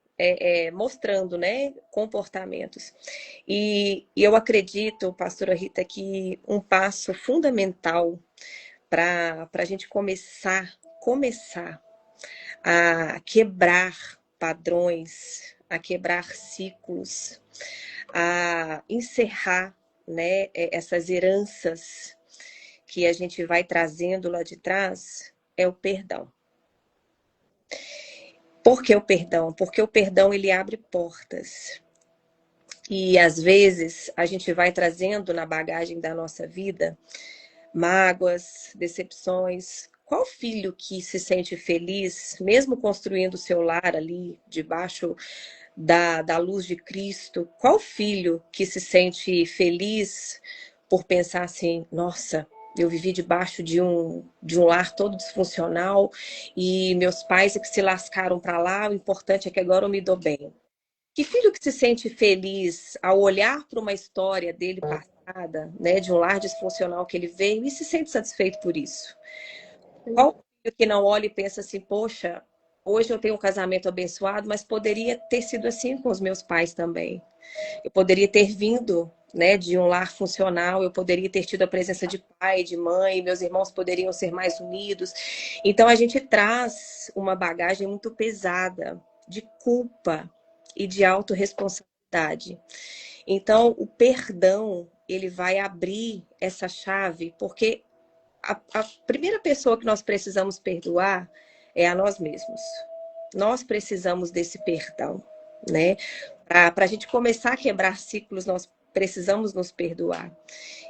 mostrando, né, comportamentos. E eu acredito, pastora Rita, que um passo fundamental para a gente começar a quebrar padrões, a quebrar ciclos, a encerrar, né, essas heranças que a gente vai trazendo lá de trás, é o perdão. Por que o perdão? Porque o perdão, ele abre portas. E às vezes a gente vai trazendo na bagagem da nossa vida mágoas, decepções. Qual filho que se sente feliz, mesmo construindo o seu lar ali, debaixo da luz de Cristo? Qual filho que se sente feliz por pensar assim, nossa, eu vivi debaixo de um lar todo disfuncional e meus pais é que se lascaram para lá, o importante é que agora eu me dou bem. Que filho que se sente feliz ao olhar para uma história dele passada, né, de um lar disfuncional que ele veio e se sente satisfeito por isso? Qual filho que não olha e pensa assim, poxa, hoje eu tenho um casamento abençoado, mas poderia ter sido assim com os meus pais também. Eu poderia ter vindo, né, de um lar funcional, eu poderia ter tido a presença de pai, de mãe, meus irmãos poderiam ser mais unidos. Então a gente traz uma bagagem muito pesada de culpa e de autorresponsabilidade. Então o perdão, ele vai abrir essa chave, porque a primeira pessoa que nós precisamos perdoar é a nós mesmos. Nós precisamos desse perdão, né? Para a gente começar a quebrar ciclos, nós precisamos nos perdoar.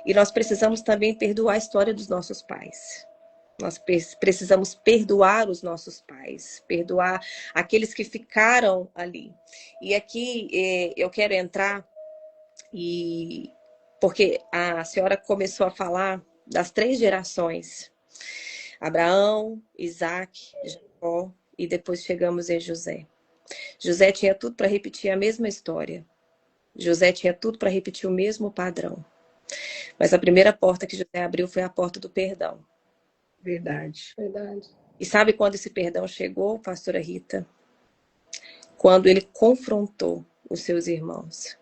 E nós precisamos também perdoar a história dos nossos pais. Nós precisamos perdoar os nossos pais, perdoar aqueles que ficaram ali. E aqui eu quero entrar, porque a senhora começou a falar das 3 gerações: Abraão, Isaac, Jacó, e depois chegamos em José. José tinha tudo para repetir a mesma história. José tinha tudo para repetir o mesmo padrão. Mas a primeira porta que José abriu foi a porta do perdão. Verdade. Verdade. E sabe quando esse perdão chegou, pastora Rita? Quando ele confrontou os seus irmãos.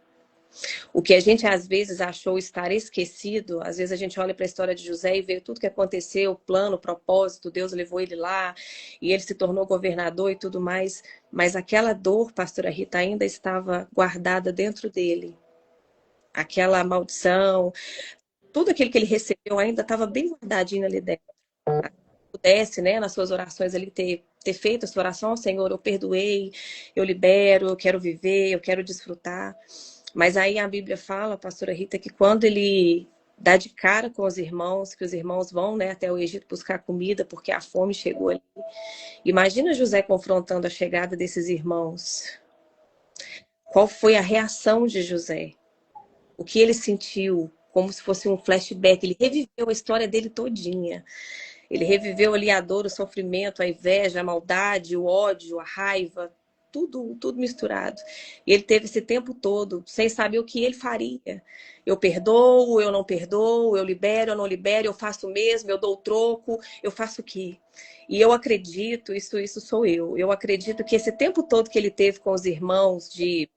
O que a gente às vezes achou estar esquecido, às vezes a gente olha para a história de José e vê tudo que aconteceu, o plano, o propósito, Deus levou ele lá e ele se tornou governador e tudo mais, mas aquela dor, pastora Rita, ainda estava guardada dentro dele. Aquela maldição, tudo aquilo que ele recebeu ainda estava bem guardadinho ali dentro. Pudesse, né, nas suas orações ali ter feito a sua oração, Senhor, eu perdoei, eu libero, eu quero viver, eu quero desfrutar. Mas aí a Bíblia fala, pastora Rita, que quando ele dá de cara com os irmãos, que os irmãos vão, né, até o Egito buscar comida, porque a fome chegou ali. Imagina José confrontando a chegada desses irmãos. Qual foi a reação de José? O que ele sentiu? Como se fosse um flashback. Ele reviveu a história dele todinha. Ele reviveu ali a dor, o sofrimento, a inveja, a maldade, o ódio, a raiva, tudo misturado. E ele teve esse tempo todo sem saber o que ele faria. Eu perdoo, eu não perdoo, eu libero, eu não libero, eu faço o mesmo, eu dou o troco, eu faço o quê? E eu acredito, isso sou eu acredito que esse tempo todo que ele teve com os irmãos de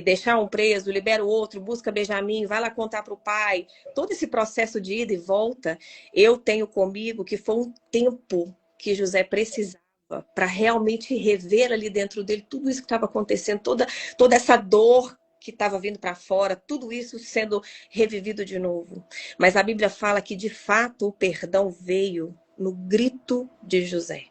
deixar um preso, libera o outro, busca Benjamim, vai lá contar para o pai, todo esse processo de ida e volta, eu tenho comigo que foi um tempo que José precisava para realmente rever ali dentro dele tudo isso que estava acontecendo, toda essa dor que estava vindo para fora, tudo isso sendo revivido de novo. Mas a Bíblia fala que, de fato, o perdão veio no grito de José.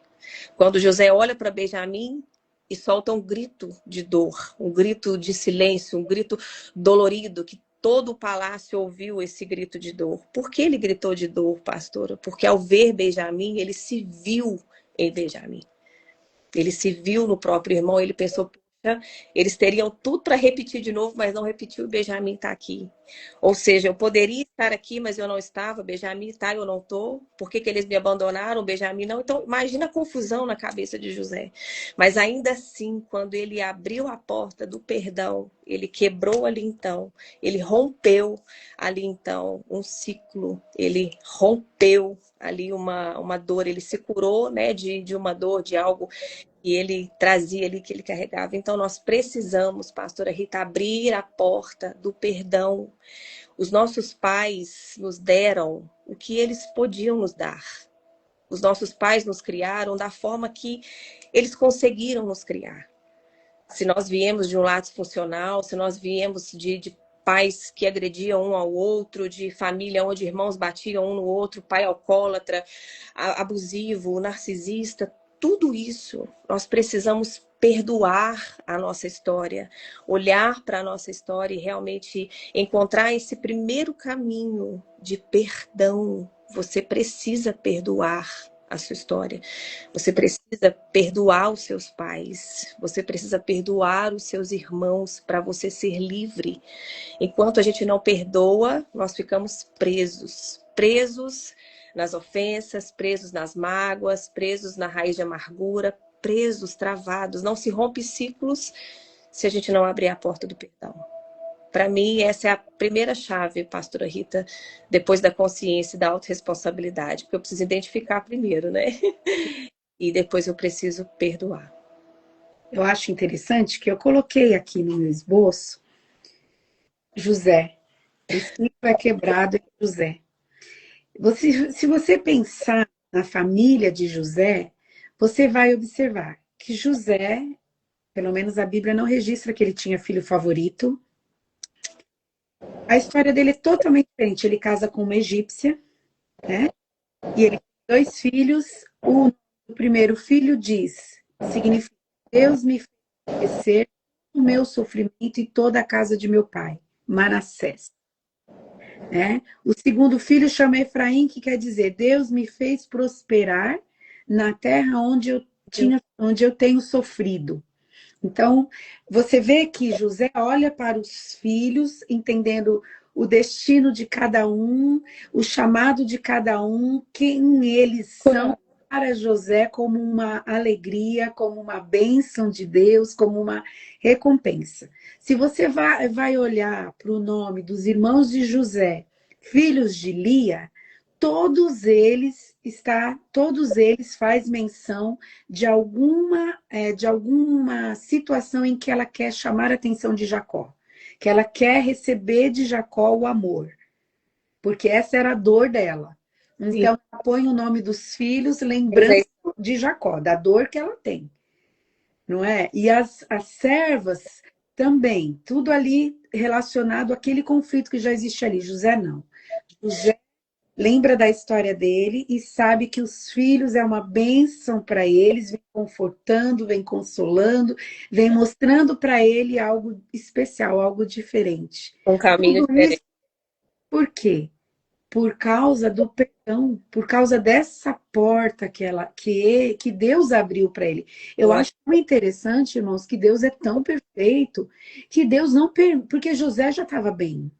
Quando José olha para Benjamim e solta um grito de dor, um grito de silêncio, um grito dolorido, que todo o palácio ouviu esse grito de dor. Por que ele gritou de dor, pastora? Porque ao ver Benjamim, ele se viu em Benjamim. Ele se viu no próprio irmão, ele pensou, poxa, eles teriam tudo para repetir de novo, mas não repetiu, e Benjamim está aqui. Ou seja, eu poderia estar aqui, mas eu não estava, Benjamim está e eu não estou. Por que eles me abandonaram, Benjamim não? Então, imagina a confusão na cabeça de José. Mas ainda assim, quando ele abriu a porta do perdão, ele quebrou ali então, ele rompeu ali então um ciclo, ele rompeu ali uma dor, ele se curou, né, de uma dor, de algo que ele trazia ali, que ele carregava. Então, nós precisamos, pastora Rita, abrir a porta do perdão. Os nossos pais nos deram o que eles podiam nos dar. Os nossos pais nos criaram da forma que eles conseguiram nos criar. Se nós viemos de um lar disfuncional, se nós viemos de pais que agrediam um ao outro, de família onde irmãos batiam um no outro, pai alcoólatra, abusivo, narcisista, tudo isso nós precisamos perdoar a nossa história, olhar para a nossa história e realmente encontrar esse primeiro caminho de perdão. Você precisa perdoar a sua história. Você precisa perdoar os seus pais. Você precisa perdoar os seus irmãos para você ser livre. Enquanto a gente não perdoa, nós ficamos presos. Presos nas ofensas, presos nas mágoas, presos na raiz de amargura, presos, travados. Não se rompe ciclos se a gente não abrir a porta do perdão. Para mim, essa é a primeira chave, pastora Rita, depois da consciência e da autorresponsabilidade, porque eu preciso identificar primeiro, né? E depois eu preciso perdoar. Eu acho interessante que eu coloquei aqui no meu esboço José. O ciclo é quebrado em José. Se você pensar na família de José, você vai observar que José, pelo menos a Bíblia não registra que ele tinha filho favorito. A história dele é totalmente diferente. Ele casa com uma egípcia, né? E ele tem 2 filhos. O primeiro filho significa, Deus me fez esquecer o meu sofrimento e toda a casa de meu pai, Manassés. Né? O segundo filho chama Efraim, que quer dizer, Deus me fez prosperar na terra onde eu tenho sofrido. Então, você vê que José olha para os filhos, entendendo o destino de cada um, o chamado de cada um, quem eles são para José como uma alegria, como uma bênção de Deus, como uma recompensa. Se você vai olhar para o nome dos irmãos de José, filhos de Lia, todos eles faz menção de alguma situação em que ela quer chamar a atenção de Jacó, que ela quer receber de Jacó o amor, porque essa era a dor dela. Então, ela põe o nome dos filhos, lembrando de Jacó, da dor que ela tem, não é? E as servas também, tudo ali relacionado àquele conflito que já existe ali. José não. José lembra da história dele e sabe que os filhos é uma bênção para eles, vem confortando, vem consolando, vem mostrando para ele algo especial, algo diferente. Um caminho diferente. Isso, por quê? Por causa do perdão, por causa dessa porta que Deus abriu para ele. Eu acho muito interessante, irmãos, que Deus é tão perfeito que Deus não... Porque José já estava bem.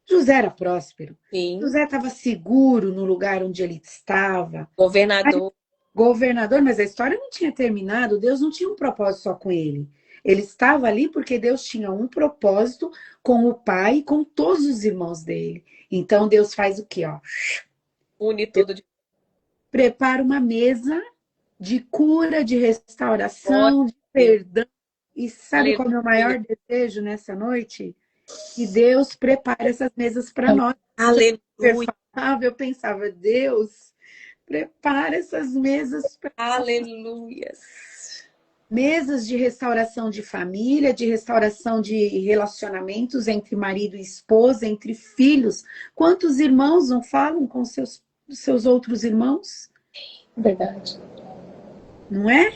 José era próspero. Sim. José estava seguro no lugar onde ele estava. Governador. Governador, mas a história não tinha terminado. Deus não tinha um propósito só com ele. Ele estava ali porque Deus tinha um propósito com o pai e com todos os irmãos dele. Então Deus faz o quê? Ó? Une tudo de Prepara uma mesa de cura, de glória restauração, de a Deus. perdão. E sabe qual é o meu Aleluia. maior desejo nessa noite? Que Deus prepare essas mesas para nós. Eu Aleluia. falava, eu pensava, Deus, prepara essas mesas para Aleluias. mesas de restauração de família, de restauração de relacionamentos entre marido e esposa, entre filhos. Quantos irmãos não falam com seus outros irmãos? Verdade. Não é?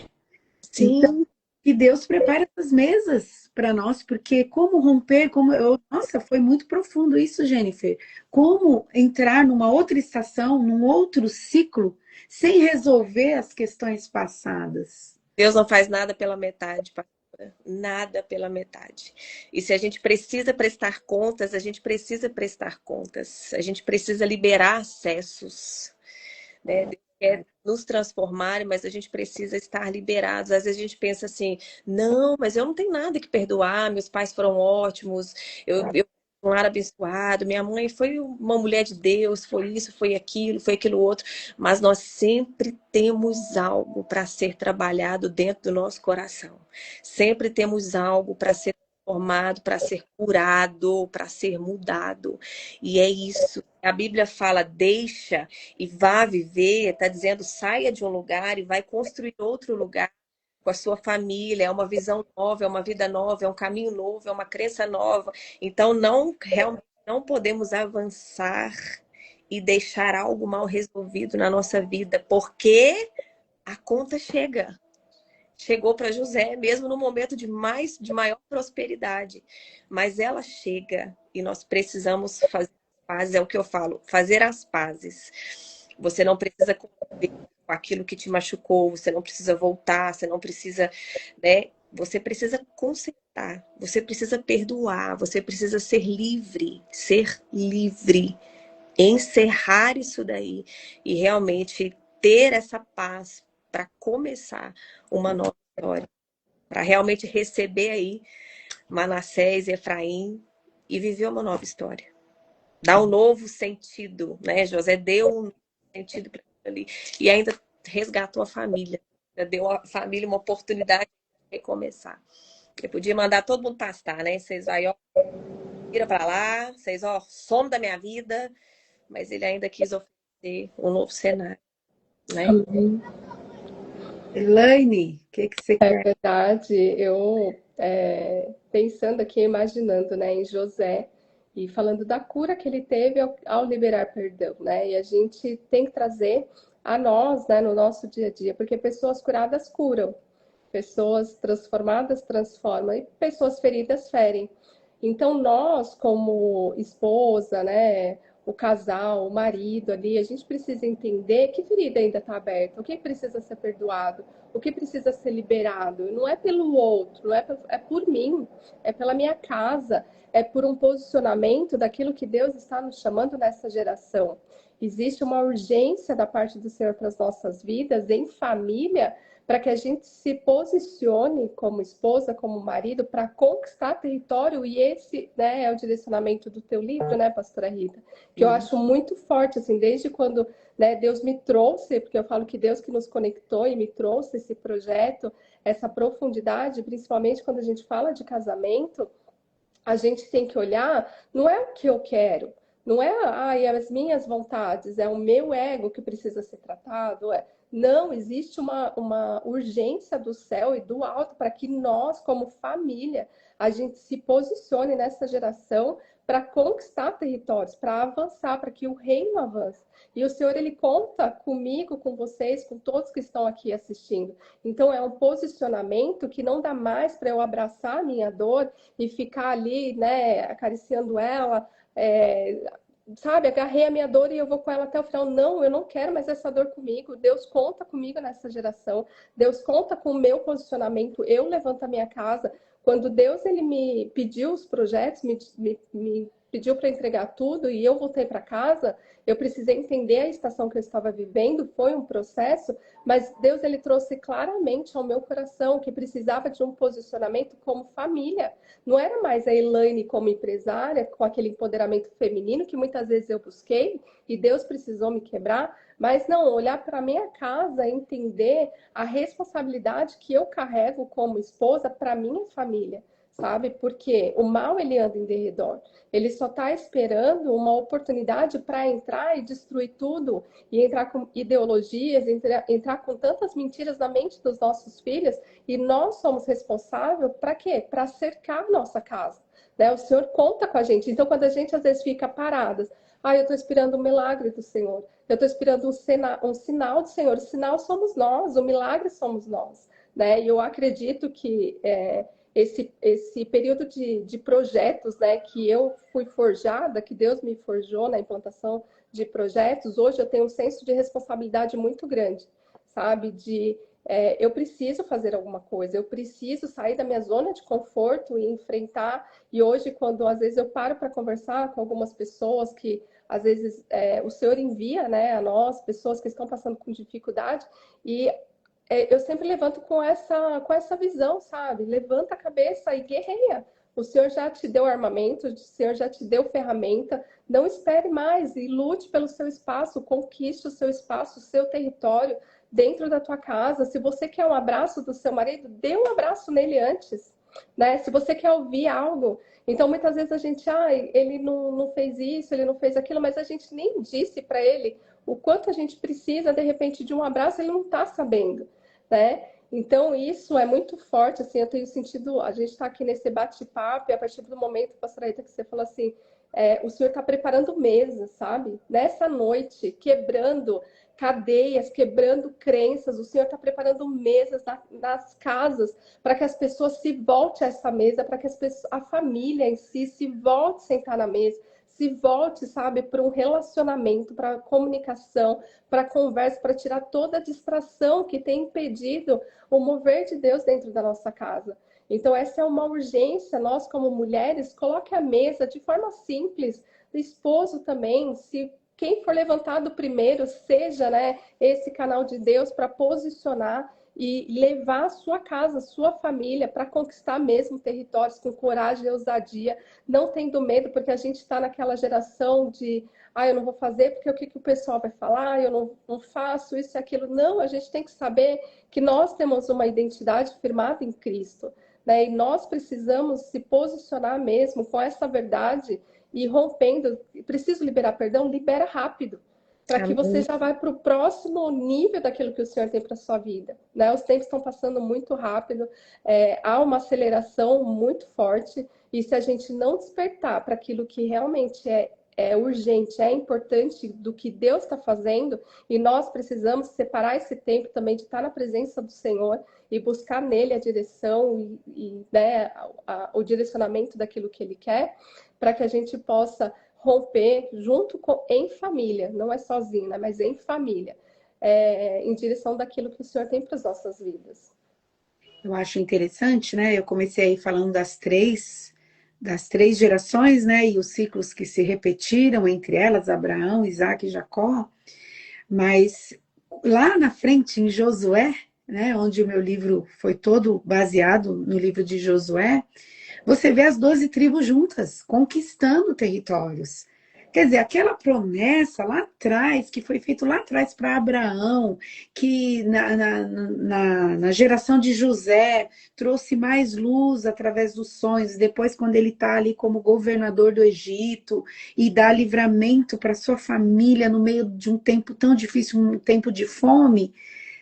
Então, Sim. que Deus prepare essas mesas para nós, porque como romper, nossa, foi muito profundo isso, Jennifer. Como entrar numa outra estação, num outro ciclo, sem resolver as questões passadas. Deus não faz nada pela metade, pastora. Nada pela metade. E se a gente precisa prestar contas, a gente precisa prestar contas. A gente precisa liberar acessos, né? Deus quer nos transformar, mas a gente precisa estar liberados. Às vezes a gente pensa assim, não, mas eu não tenho nada que perdoar, meus pais foram ótimos, eu um lar abençoado, minha mãe foi uma mulher de Deus, foi isso, foi aquilo outro, mas nós sempre temos algo para ser trabalhado dentro do nosso coração. Sempre temos algo para ser transformado, para ser curado, para ser mudado. E é isso. A Bíblia fala, deixa e vá viver, está dizendo, saia de um lugar e vai construir outro lugar com a sua família, é uma visão nova, é uma vida nova, é um caminho novo, é uma crença nova. Então, não realmente não podemos avançar e deixar algo mal resolvido na nossa vida, porque a conta chega. Chegou para José, mesmo no momento de maior prosperidade. Mas ela chega e nós precisamos fazer as pazes, é o que eu falo, fazer as pazes. Você não precisa conviver com aquilo que te machucou, você não precisa voltar, você não precisa, né? Você precisa consertar, você precisa perdoar, você precisa ser livre, encerrar isso daí e realmente ter essa paz para começar uma nova história, para realmente receber aí Manassés, Efraim e viver uma nova história. Dar um novo sentido, né? José deu um sentido para ali e ainda resgatou a família, deu à família uma oportunidade de recomeçar. Eu podia mandar todo mundo pastar, né? Vocês aí, ó, vira para lá, vocês, ó, some da minha vida, mas ele ainda quis oferecer um novo cenário, né? Amém. Elaine, o que você É quer? verdade. Eu, pensando aqui, imaginando, né, em José e falando da cura que ele teve ao liberar perdão, né? E a gente tem que trazer a nós, né, no nosso dia a dia, porque pessoas curadas curam, pessoas transformadas transformam e pessoas feridas ferem. Então, nós, como esposa, né, o casal, o marido ali, a gente precisa entender que ferida ainda está aberta, o que precisa ser perdoado, o que precisa ser liberado. Não é pelo outro, não é, é por mim, é pela minha casa, é por um posicionamento daquilo que Deus está nos chamando nessa geração. Existe uma urgência da parte do Senhor para as nossas vidas, em família, para que a gente se posicione como esposa, como marido, para conquistar território, e esse, né, é o direcionamento do teu livro, né, pastora Rita? Que eu Uhum. acho muito forte, assim, desde quando, né, Deus me trouxe, porque eu falo que Deus que nos conectou e me trouxe esse projeto, essa profundidade, principalmente quando a gente fala de casamento, a gente tem que olhar, não é o que eu quero, não é as minhas vontades, é o meu ego que precisa ser tratado. Não, existe uma urgência do céu e do alto para que nós, como família, a gente se posicione nessa geração para conquistar territórios, para avançar, para que o reino avance. E o Senhor, Ele conta comigo, com vocês, com todos que estão aqui assistindo. Então, é um posicionamento que não dá mais para eu abraçar a minha dor e ficar ali, né, acariciando ela, sabe, agarrei a minha dor e eu vou com ela até o final. Não, eu não quero mais essa dor comigo. Deus conta comigo nessa geração. Deus conta com o meu posicionamento. Eu levanto a minha casa. Quando Deus ele me pediu os projetos, me pediu para entregar tudo e eu voltei para casa, eu precisei entender a estação que eu estava vivendo, foi um processo, mas Deus ele trouxe claramente ao meu coração que precisava de um posicionamento como família. Não era mais a Elaine como empresária, com aquele empoderamento feminino que muitas vezes eu busquei e Deus precisou me quebrar, mas não, olhar para minha casa, entender a responsabilidade que eu carrego como esposa para minha família, sabe? Porque o mal ele anda em derredor. Ele só está esperando uma oportunidade para entrar e destruir tudo e entrar com ideologias, entrar com tantas mentiras na mente dos nossos filhos. E nós somos responsáveis para quê? Para cercar a nossa casa. Né? O Senhor conta com a gente. Então, quando a gente às vezes fica parada, eu estou esperando um milagre do Senhor. Eu estou esperando um sinal do Senhor. O sinal somos nós, o milagre somos nós. Né? E eu acredito que esse período de projetos, né, que eu fui forjada, que Deus me forjou na implantação de projetos, hoje eu tenho um senso de responsabilidade muito grande, sabe? Eu preciso fazer alguma coisa, eu preciso sair da minha zona de conforto e enfrentar. E hoje, quando às vezes eu paro para conversar com algumas pessoas que às vezes o Senhor envia, né, a nós, pessoas que estão passando com dificuldade, e eu sempre levanto com essa visão, sabe? Levanta a cabeça e guerreia. O Senhor já te deu armamento, o Senhor já te deu ferramenta. Não espere mais e lute pelo seu espaço, conquiste o seu espaço, o seu território dentro da tua casa. Se você quer um abraço do seu marido, dê um abraço nele antes, né? Se você quer ouvir algo, então muitas vezes a gente, ele não fez isso, ele não fez aquilo, mas a gente nem disse para ele o quanto a gente precisa, de repente, de um abraço, ele não está sabendo, né? Então, isso é muito forte, assim, eu tenho sentido, a gente está aqui nesse bate-papo, e a partir do momento, pastora Rita, que você falou assim, o Senhor está preparando mesas, sabe? Nessa noite, quebrando cadeias, quebrando crenças, o Senhor está preparando mesas nas casas, para que as pessoas se voltem a essa mesa, para que a família em si se volte a sentar na mesa, se volte, sabe, para um relacionamento, para comunicação, para conversa, para tirar toda a distração que tem impedido o mover de Deus dentro da nossa casa. Então, essa é uma urgência. Nós, como mulheres, coloque a mesa de forma simples. O esposo também, se quem for levantado primeiro, seja, né, esse canal de Deus para posicionar e levar a sua casa, a sua família para conquistar mesmo territórios com coragem e ousadia, não tendo medo, porque a gente está naquela geração de eu não vou fazer porque o que o pessoal vai falar, eu não faço isso e aquilo. Não, a gente tem que saber que nós temos uma identidade firmada em Cristo, né? E nós precisamos se posicionar mesmo com essa verdade e rompendo. Preciso liberar perdão? Libera rápido, para que você já vai para o próximo nível daquilo que o Senhor tem para a sua vida. Né? Os tempos estão passando muito rápido, há uma aceleração muito forte, e se a gente não despertar para aquilo que realmente é urgente, é importante do que Deus está fazendo, e nós precisamos separar esse tempo também de estar na presença do Senhor e buscar nele a direção né, o direcionamento daquilo que Ele quer, para que a gente possa romper em família, não é sozinho, né, mas em família, em direção daquilo que o Senhor tem para as nossas vidas. Eu acho interessante, né? Eu comecei aí falando das três gerações, né? E os ciclos que se repetiram entre elas, Abraão, Isaac e Jacó. Mas lá na frente, em Josué, né? Onde o meu livro foi todo baseado no livro de Josué, você vê as 12 tribos juntas, conquistando territórios. Quer dizer, aquela promessa lá atrás, que foi feita lá atrás para Abraão, que na geração de José trouxe mais luz através dos sonhos, depois quando ele está ali como governador do Egito e dá livramento para sua família no meio de um tempo tão difícil, um tempo de fome,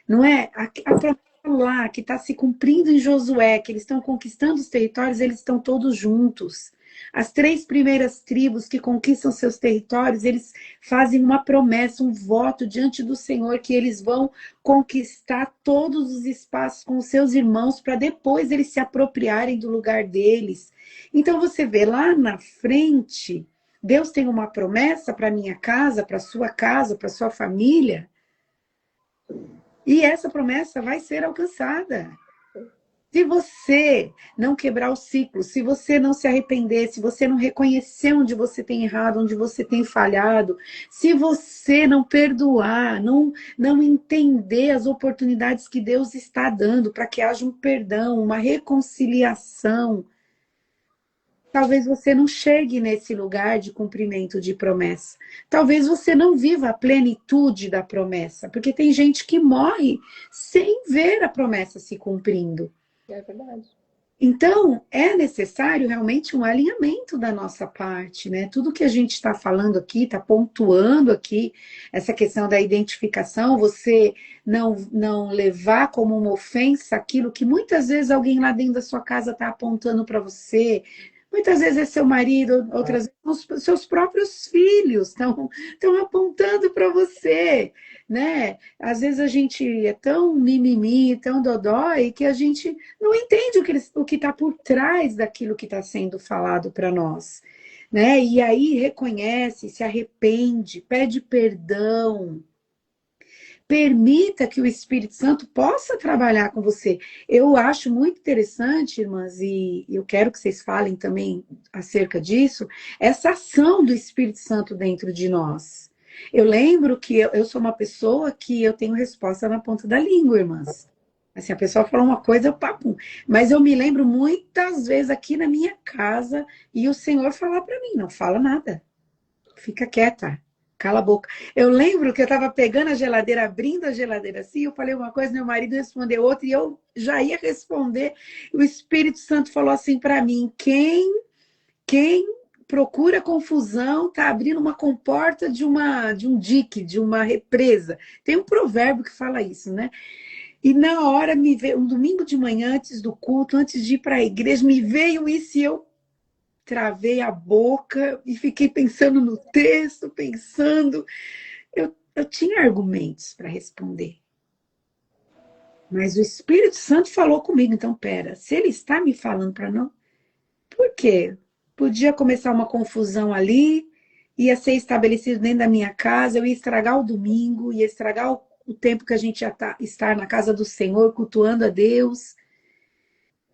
não é? A promessa lá que está se cumprindo em Josué, que eles estão conquistando os territórios, eles estão todos juntos. As 3 primeiras tribos que conquistam seus territórios, eles fazem uma promessa, um voto diante do Senhor que eles vão conquistar todos os espaços com os seus irmãos para depois eles se apropriarem do lugar deles. Então você vê lá na frente, Deus tem uma promessa para minha casa, para sua família, e essa promessa vai ser alcançada. Se você não quebrar o ciclo, se você não se arrepender, se você não reconhecer onde você tem errado, onde você tem falhado, se você não perdoar, não entender as oportunidades que Deus está dando para que haja um perdão, uma reconciliação, talvez você não chegue nesse lugar de cumprimento de promessa. Talvez você não viva a plenitude da promessa, porque tem gente que morre sem ver a promessa se cumprindo. É verdade. Então, é necessário realmente um alinhamento da nossa parte, né? Tudo que a gente está falando aqui, está pontuando aqui, essa questão da identificação, você não levar como uma ofensa aquilo que muitas vezes alguém lá dentro da sua casa está apontando para você. Muitas vezes é seu marido, outras vezes são os seus próprios filhos estão apontando para você, né? Às vezes a gente é tão mimimi, tão dodói, que a gente não entende o que está por trás daquilo que está sendo falado para nós, né? E aí reconhece, se arrepende, pede perdão, permita que o Espírito Santo possa trabalhar com você. Eu acho muito interessante, irmãs, e eu quero que vocês falem também acerca disso, essa ação do Espírito Santo dentro de nós. Eu lembro que eu sou uma pessoa que eu tenho resposta na ponta da língua, irmãs. Assim, a pessoa falou uma coisa, eu papo. Mas eu me lembro muitas vezes aqui na minha casa e o Senhor falar para mim, não fala nada. Fica quieta, cala a boca. Eu lembro que eu estava pegando a geladeira, abrindo a geladeira assim, eu falei uma coisa, meu marido respondeu outra e eu já ia responder. O Espírito Santo falou assim para mim: quem procura confusão está abrindo uma comporta de um dique, de uma represa. Tem um provérbio que fala isso, né? E na hora me veio, um domingo de manhã, antes do culto, antes de ir para a igreja, me veio isso e eu travei a boca e fiquei pensando no texto, pensando. Eu tinha argumentos para responder. Mas o Espírito Santo falou comigo, então, pera, se ele está me falando para não, por quê? Podia começar uma confusão ali, ia ser estabelecido dentro da minha casa, eu ia estragar o domingo, ia estragar o tempo que a gente ia estar na casa do Senhor, cultuando a Deus.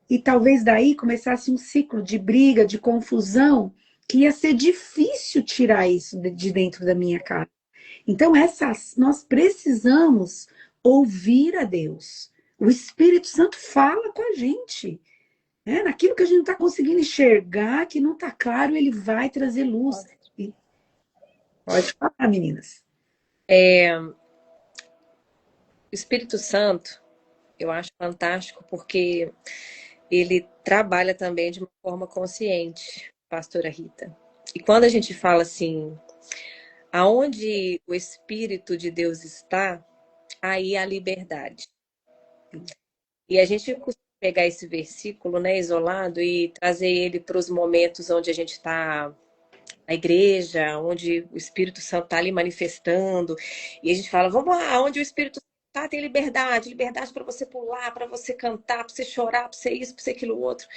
E talvez daí começasse um ciclo de briga, de confusão, que ia ser difícil tirar isso de dentro da minha casa. Então, nós precisamos ouvir a Deus. O Espírito Santo fala com a gente. Né? Naquilo que a gente não está conseguindo enxergar, que não está claro, ele vai trazer luz. Pode falar, meninas. O Espírito Santo, eu acho fantástico porque ele trabalha também de uma forma consciente, pastora Rita. E quando a gente fala assim, aonde o Espírito de Deus está, aí há liberdade. E a gente costuma pegar esse versículo, né, isolado e trazer ele para os momentos onde a gente está na igreja, onde o Espírito Santo está ali manifestando. E a gente fala, vamos lá, onde o Espírito Santo tá, tem liberdade, liberdade para você pular, para você cantar, para você chorar, para você isso, para você aquilo outro.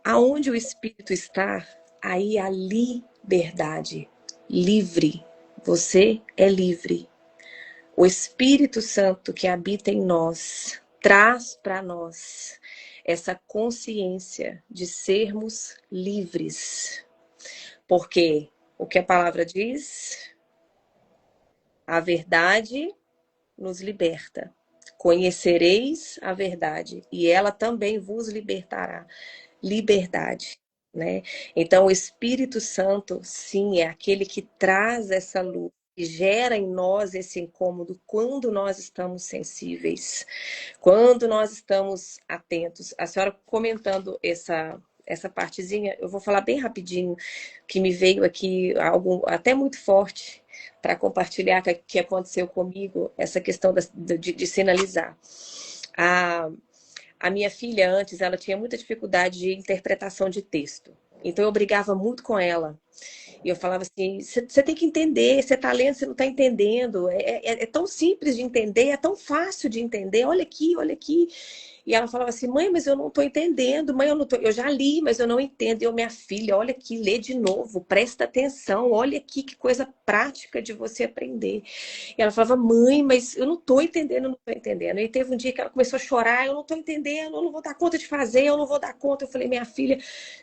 Aonde o Espírito está, aí a liberdade, livre. Você é livre. O Espírito Santo que habita em nós traz para nós essa consciência de sermos livres. Porque o que a palavra diz, a verdade nos liberta. Conhecereis a verdade e ela também vos libertará. Liberdade, né? Então o Espírito Santo, sim, é aquele que traz essa luz, que gera em nós esse incômodo quando nós estamos sensíveis, quando nós estamos atentos. A senhora comentando essa partezinha, eu vou falar bem rapidinho, que me veio aqui algo até muito forte para compartilhar que aconteceu comigo, essa questão de sinalizar. A minha filha, antes, ela tinha muita dificuldade de interpretação de texto. Então, eu brigava muito com ela. E eu falava assim, você tem que entender, você tá lendo, você não tá entendendo. É tão simples de entender, é tão fácil de entender. Olha aqui, olha aqui. E ela falava assim, mãe, mas eu não tô entendendo. Mãe, eu já li, mas eu não entendo. E eu, minha filha, olha aqui, lê de novo, presta atenção. Olha aqui que coisa prática de você aprender. E ela falava, mãe, mas eu não tô entendendo, eu não tô entendendo. E teve um dia que ela começou a chorar, eu não tô entendendo, eu não vou dar conta de fazer, eu não vou dar conta. Eu falei, minha filha,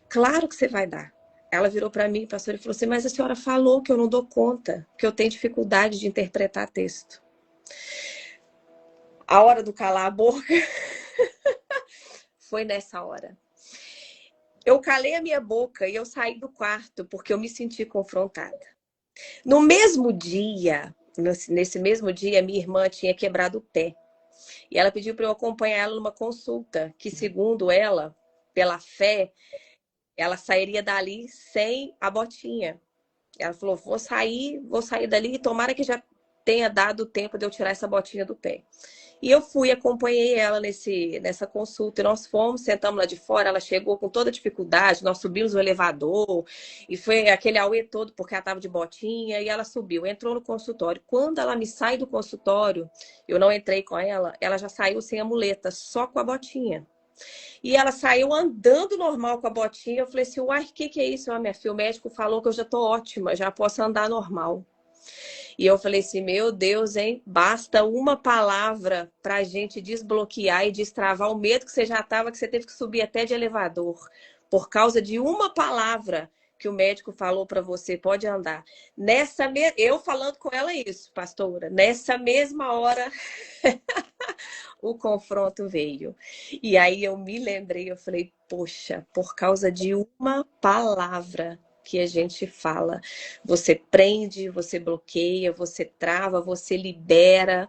claro que você vai dar. Ela virou para mim, pastora, e falou assim, mas a senhora falou que eu não dou conta, que eu tenho dificuldade de interpretar texto. A hora do calar a boca foi nessa hora. Eu calei a minha boca e eu saí do quarto porque eu me senti confrontada. No mesmo dia, nesse mesmo dia, minha irmã tinha quebrado o pé. E ela pediu para eu acompanhar ela numa consulta, que segundo ela, pela fé, ela sairia dali sem a botinha. Ela falou, vou sair dali e tomara que já tenha dado tempo de eu tirar essa botinha do pé. E eu fui, acompanhei ela nessa consulta. E nós fomos, sentamos lá de fora, ela chegou com toda dificuldade, nós subimos o elevador, e foi aquele auê todo, porque ela estava de botinha, e ela subiu, entrou no consultório. Quando ela me sai do consultório, eu não entrei com ela já saiu sem a muleta, só com a botinha. E ela saiu andando normal com a botinha. Eu falei assim, uai, o que é isso? Ah, minha filha, o médico falou que eu já tô ótima, já posso andar normal. E eu falei assim, meu Deus, hein? Basta uma palavra pra gente desbloquear e destravar o medo que você já tava, que você teve que subir até de elevador. Por causa de uma palavra que o médico falou para você, pode andar. Eu falando com ela isso, pastora, nessa mesma hora o confronto veio. E aí eu me lembrei, eu falei, poxa, por causa de uma palavra que a gente fala, você prende, você bloqueia, você trava, você libera,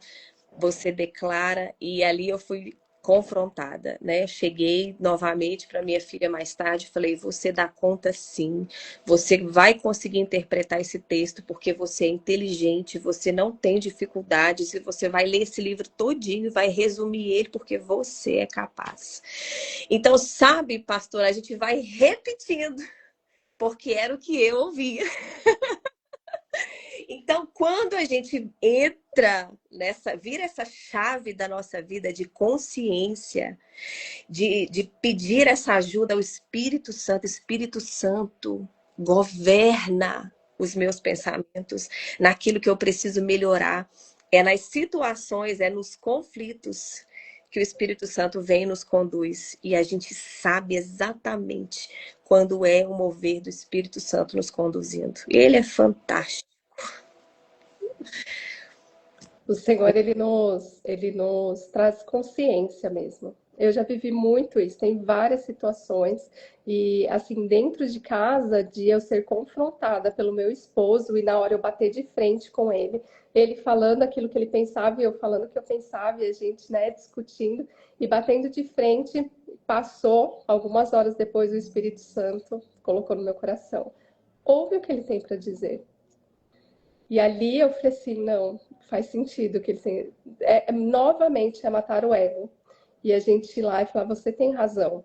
você declara, e ali eu fui confrontada, né? Cheguei novamente para minha filha mais tarde, falei, você dá conta sim, você vai conseguir interpretar esse texto porque você é inteligente, você não tem dificuldades e você vai ler esse livro todinho e vai resumir ele porque você é capaz. Então, sabe, pastor, a gente vai repetindo porque era o que eu ouvia. Então, quando a gente entra vira essa chave da nossa vida de consciência, de pedir essa ajuda ao Espírito Santo governa os meus pensamentos, naquilo que eu preciso melhorar. É nas situações, é nos conflitos que o Espírito Santo vem e nos conduz. E a gente sabe exatamente quando é o mover do Espírito Santo nos conduzindo. Ele é fantástico. O Senhor, ele nos traz consciência mesmo. Eu já vivi muito isso, tem várias situações, e assim, dentro de casa, de eu ser confrontada pelo meu esposo, e na hora eu bater de frente com ele falando aquilo que ele pensava, e eu falando o que eu pensava, e a gente, né, discutindo, e batendo de frente, passou, algumas horas depois, o Espírito Santo colocou no meu coração. Ouve o que ele tem para dizer. E ali eu falei assim, não, faz sentido que ele tem. Novamente é matar o ego. E a gente ir lá e falar, você tem razão.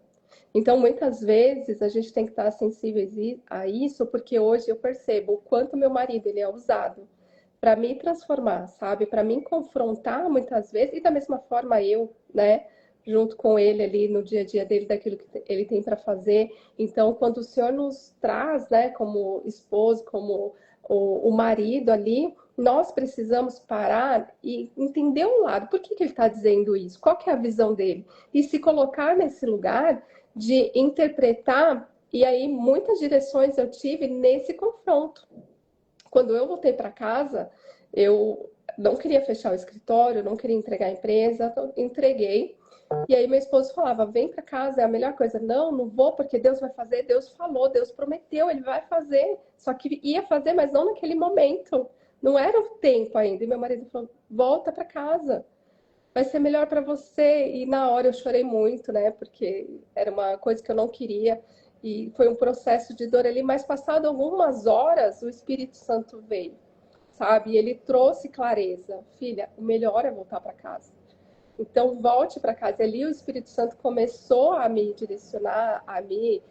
Então, muitas vezes, a gente tem que estar sensíveis a isso, porque hoje eu percebo o quanto meu marido ele é usado para me transformar, sabe? Para me confrontar muitas vezes, e da mesma forma eu, né? Junto com ele ali no dia a dia dele, daquilo que ele tem para fazer. Então, quando o Senhor nos traz, né, como esposo, como o marido ali, nós precisamos parar e entender um lado. Por que ele está dizendo isso? Qual que é a visão dele? E se colocar nesse lugar de interpretar. E aí, muitas direções eu tive nesse confronto. Quando eu voltei para casa, eu não queria fechar o escritório, não queria entregar a empresa, então entreguei. E aí meu esposo falava, vem para casa, é a melhor coisa. Não, não vou, porque Deus vai fazer, Deus falou, Deus prometeu, ele vai fazer. Só que ia fazer, mas não naquele momento. Não era o tempo ainda. E meu marido falou, volta para casa, vai ser melhor para você. E na hora eu chorei muito, né? Porque era uma coisa que eu não queria. E foi um processo de dor ali, mas passado algumas horas, o Espírito Santo veio, sabe? E ele trouxe clareza. Filha, o melhor é voltar para casa. Então, volte para casa. E ali o Espírito Santo começou a me direcionar, a me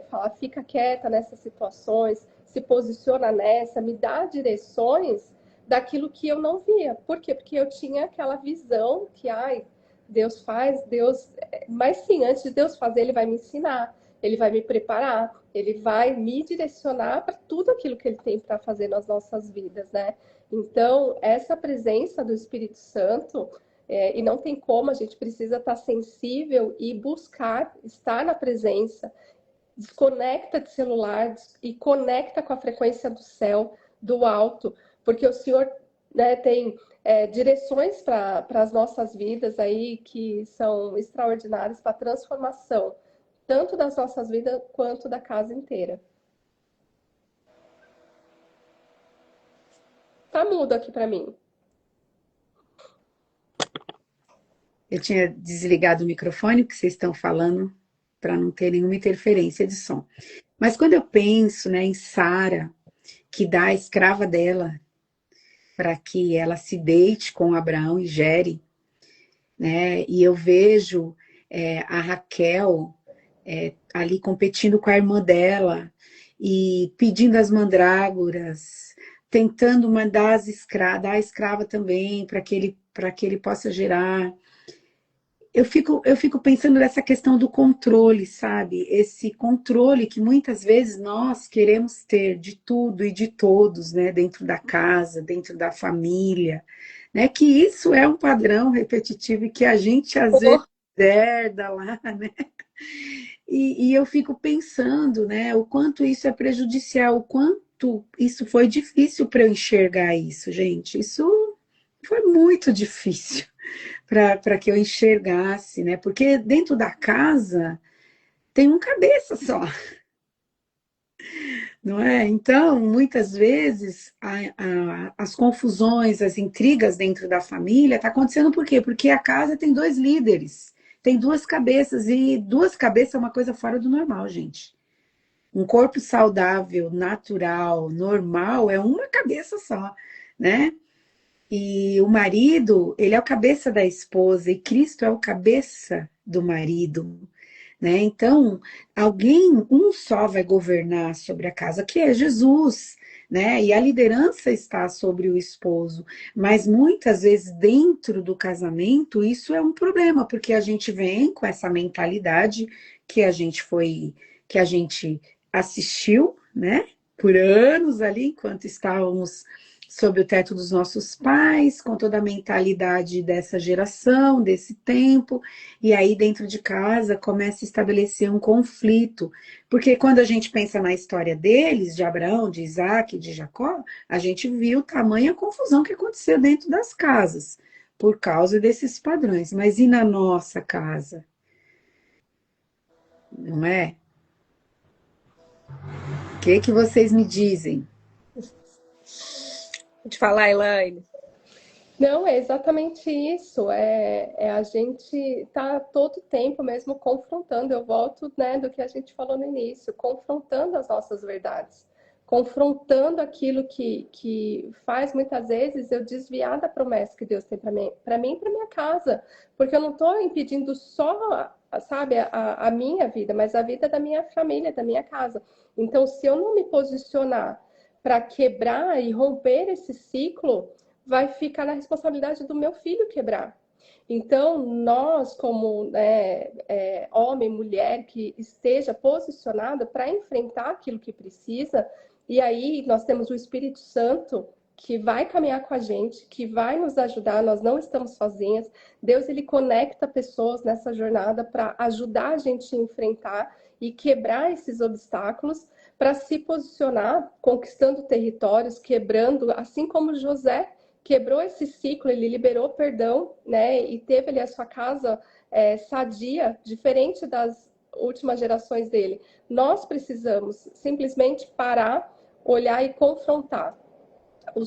falar, fica quieta nessas situações, se posiciona nessa, me dá direções daquilo que eu não via. Por quê? Porque eu tinha aquela visão que, ai, Deus faz, Deus... Mas sim, antes de Deus fazer, Ele vai me ensinar, Ele vai me preparar, Ele vai me direcionar para tudo aquilo que Ele tem para fazer nas nossas vidas, né? Então, essa presença do Espírito Santo, e não tem como, a gente precisa estar sensível e buscar estar na presença, desconecta de celular e conecta com a frequência do céu, do alto, porque o Senhor, né, tem direções para as nossas vidas aí que são extraordinárias para a transformação, tanto das nossas vidas quanto da casa inteira. Tá mudo aqui para mim. Eu tinha desligado o microfone, porque vocês estão falando, para não ter nenhuma interferência de som. Mas quando eu penso, né, em Sara, que dá a escrava dela para que ela se deite com Abraão e gere, né, e eu vejo a Raquel ali competindo com a irmã dela e pedindo as mandrágoras, tentando mandar dar a escrava também para que ele possa gerar. Eu fico pensando nessa questão do controle, sabe? Esse controle que muitas vezes nós queremos ter de tudo e de todos, né? Dentro da casa, dentro da família, né? Que isso é um padrão repetitivo e que a gente às vezes herda lá, né? E eu fico pensando, né? O quanto isso é prejudicial, o quanto isso foi difícil para eu enxergar isso, gente. Isso foi muito difícil para que eu enxergasse, né? Porque dentro da casa tem um cabeça só, não é? Então, muitas vezes, as confusões, as intrigas dentro da família tá acontecendo por quê? Porque a casa tem dois líderes, tem duas cabeças, e duas cabeças é uma coisa fora do normal, gente. Um corpo saudável, natural, normal, é uma cabeça só, né? E o marido, ele é o cabeça da esposa e Cristo é o cabeça do marido, né? Então, um só vai governar sobre a casa, que é Jesus, né? E a liderança está sobre o esposo, mas muitas vezes dentro do casamento isso é um problema, porque a gente vem com essa mentalidade que a gente assistiu, né? Por anos ali, enquanto estávamos sob o teto dos nossos pais, com toda a mentalidade dessa geração, desse tempo, e aí dentro de casa começa a estabelecer um conflito, porque quando a gente pensa na história deles, de Abraão, de Isaac, de Jacó, a gente viu tamanha confusão que aconteceu dentro das casas, por causa desses padrões, mas e na nossa casa? Não é? O que vocês me dizem? Pode falar, Elaine. Não, é exatamente isso. A gente tá todo tempo mesmo confrontando. Eu volto, né, do que a gente falou no início, confrontando as nossas verdades, confrontando aquilo que faz muitas vezes eu desviar da promessa que Deus tem para mim e para minha casa, porque eu não estou impedindo só, sabe, a minha vida, mas a vida da minha família, da minha casa. Então, se eu não me posicionar para quebrar e romper esse ciclo, vai ficar na responsabilidade do meu filho quebrar. Então, nós, como homem, mulher, que esteja posicionado para enfrentar aquilo que precisa, e aí nós temos o Espírito Santo que vai caminhar com a gente, que vai nos ajudar, nós não estamos sozinhas. Deus, ele conecta pessoas nessa jornada para ajudar a gente a enfrentar e quebrar esses obstáculos, para se posicionar, conquistando territórios, quebrando, assim como José quebrou esse ciclo, ele liberou perdão, né? E teve ali a sua casa sadia, diferente das últimas gerações dele. Nós precisamos simplesmente parar, olhar e confrontar.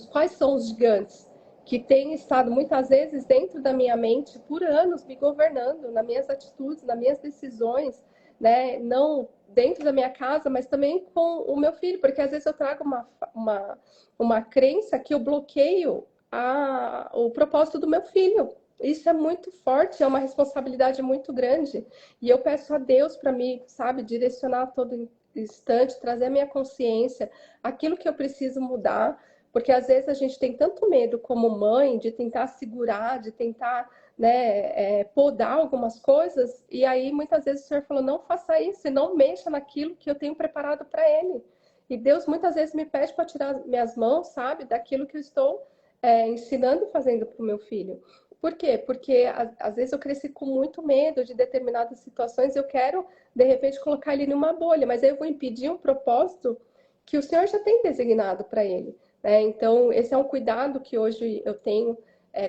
Quais são os gigantes que têm estado muitas vezes dentro da minha mente por anos me governando, nas minhas atitudes, nas minhas decisões, né? Não dentro da minha casa, mas também com o meu filho, porque às vezes eu trago uma crença que eu bloqueio o propósito do meu filho. Isso é muito forte, é uma responsabilidade muito grande. E eu peço a Deus para me, sabe, direcionar todo instante, trazer à minha consciência aquilo que eu preciso mudar, porque às vezes a gente tem tanto medo como mãe de tentar segurar, de tentar, né, podar algumas coisas, e aí muitas vezes o Senhor falou, não faça isso, e não mexa naquilo que eu tenho preparado para ele. E Deus muitas vezes me pede para tirar minhas mãos, sabe, daquilo que eu estou ensinando e fazendo para o meu filho. Por quê? Porque às vezes eu cresci com muito medo de determinadas situações, eu quero, de repente, colocar ele numa bolha, mas aí eu vou impedir um propósito que o Senhor já tem designado para ele. Né? Então, esse é um cuidado que hoje eu tenho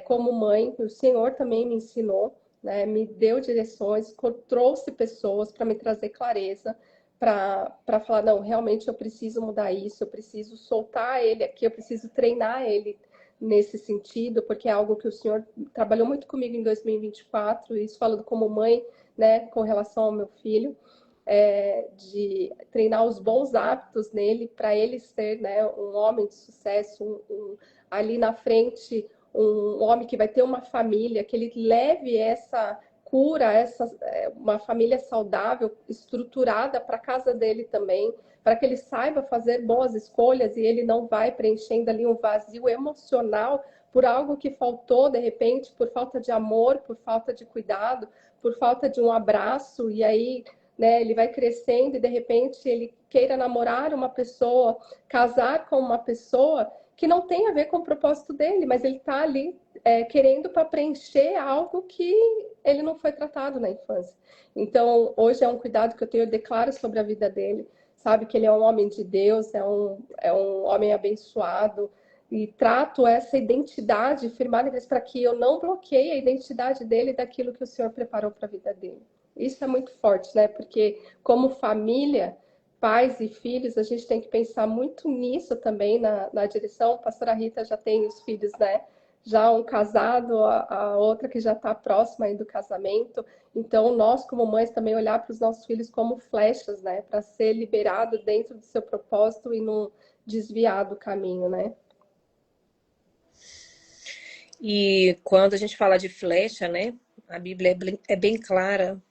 como mãe, o Senhor também me ensinou, né? Me deu direções, trouxe pessoas para me trazer clareza, para falar, não, realmente eu preciso mudar isso, eu preciso soltar ele aqui, eu preciso treinar ele nesse sentido, porque é algo que o Senhor trabalhou muito comigo em 2024, isso falando como mãe, né, com relação ao meu filho, de treinar os bons hábitos nele, para ele ser, né, um homem de sucesso, ali na frente, um homem que vai ter uma família, que ele leve essa cura, uma família saudável, estruturada para a casa dele também, para que ele saiba fazer boas escolhas e ele não vai preenchendo ali um vazio emocional por algo que faltou, de repente, por falta de amor, por falta de cuidado, por falta de um abraço, e aí, né, ele vai crescendo e de repente ele queira namorar uma pessoa, casar com uma pessoa que não tem a ver com o propósito dele, mas ele está ali querendo para preencher algo que ele não foi tratado na infância. Então, hoje é um cuidado que eu tenho, eu declaro sobre a vida dele, sabe que ele é um homem de Deus, é um homem abençoado, e trato essa identidade firmada para que eu não bloqueie a identidade dele daquilo que o Senhor preparou para a vida dele. Isso é muito forte, né? Porque como família, pais e filhos, a gente tem que pensar muito nisso também na direção. A pastora Rita já tem os filhos, né? Já um casado, a outra que já está próxima aí do casamento. Então, nós, como mães, também olhar para os nossos filhos como flechas, né? Para ser liberado dentro do seu propósito e não desviar do caminho, né? E quando a gente fala de flecha, né? A Bíblia é bem clara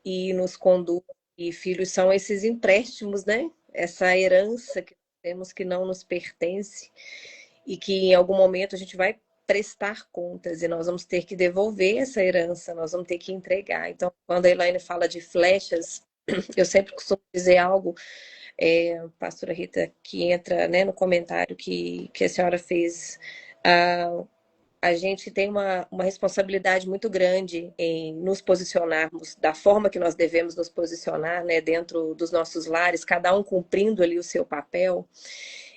e nos conduz. E filhos são esses empréstimos, né? Essa herança que temos que não nos pertence e que em algum momento a gente vai prestar contas e nós vamos ter que devolver essa herança, nós vamos ter que entregar. Então, quando a Elaine fala de flechas, eu sempre costumo dizer algo, pastora Rita, que entra, né, no comentário que a senhora fez. A gente tem uma responsabilidade muito grande em nos posicionarmos da forma que nós devemos nos posicionar, né, dentro dos nossos lares, cada um cumprindo ali o seu papel.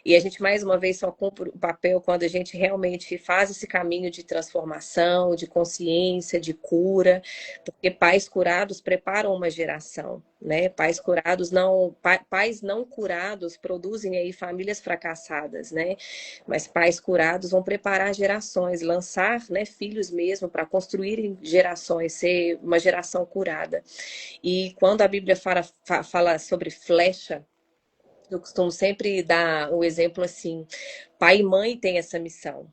E a gente, mais uma vez, só cumpre o papel quando a gente realmente faz esse caminho de transformação, de consciência, de cura, porque pais curados preparam uma geração, né? Pais curados não, pais não curados produzem aí famílias fracassadas, né? Mas pais curados vão preparar gerações, lançar, né, filhos mesmo para construírem gerações, ser uma geração curada. E quando a Bíblia fala sobre flecha, eu costumo sempre dar um exemplo assim: pai e mãe têm essa missão.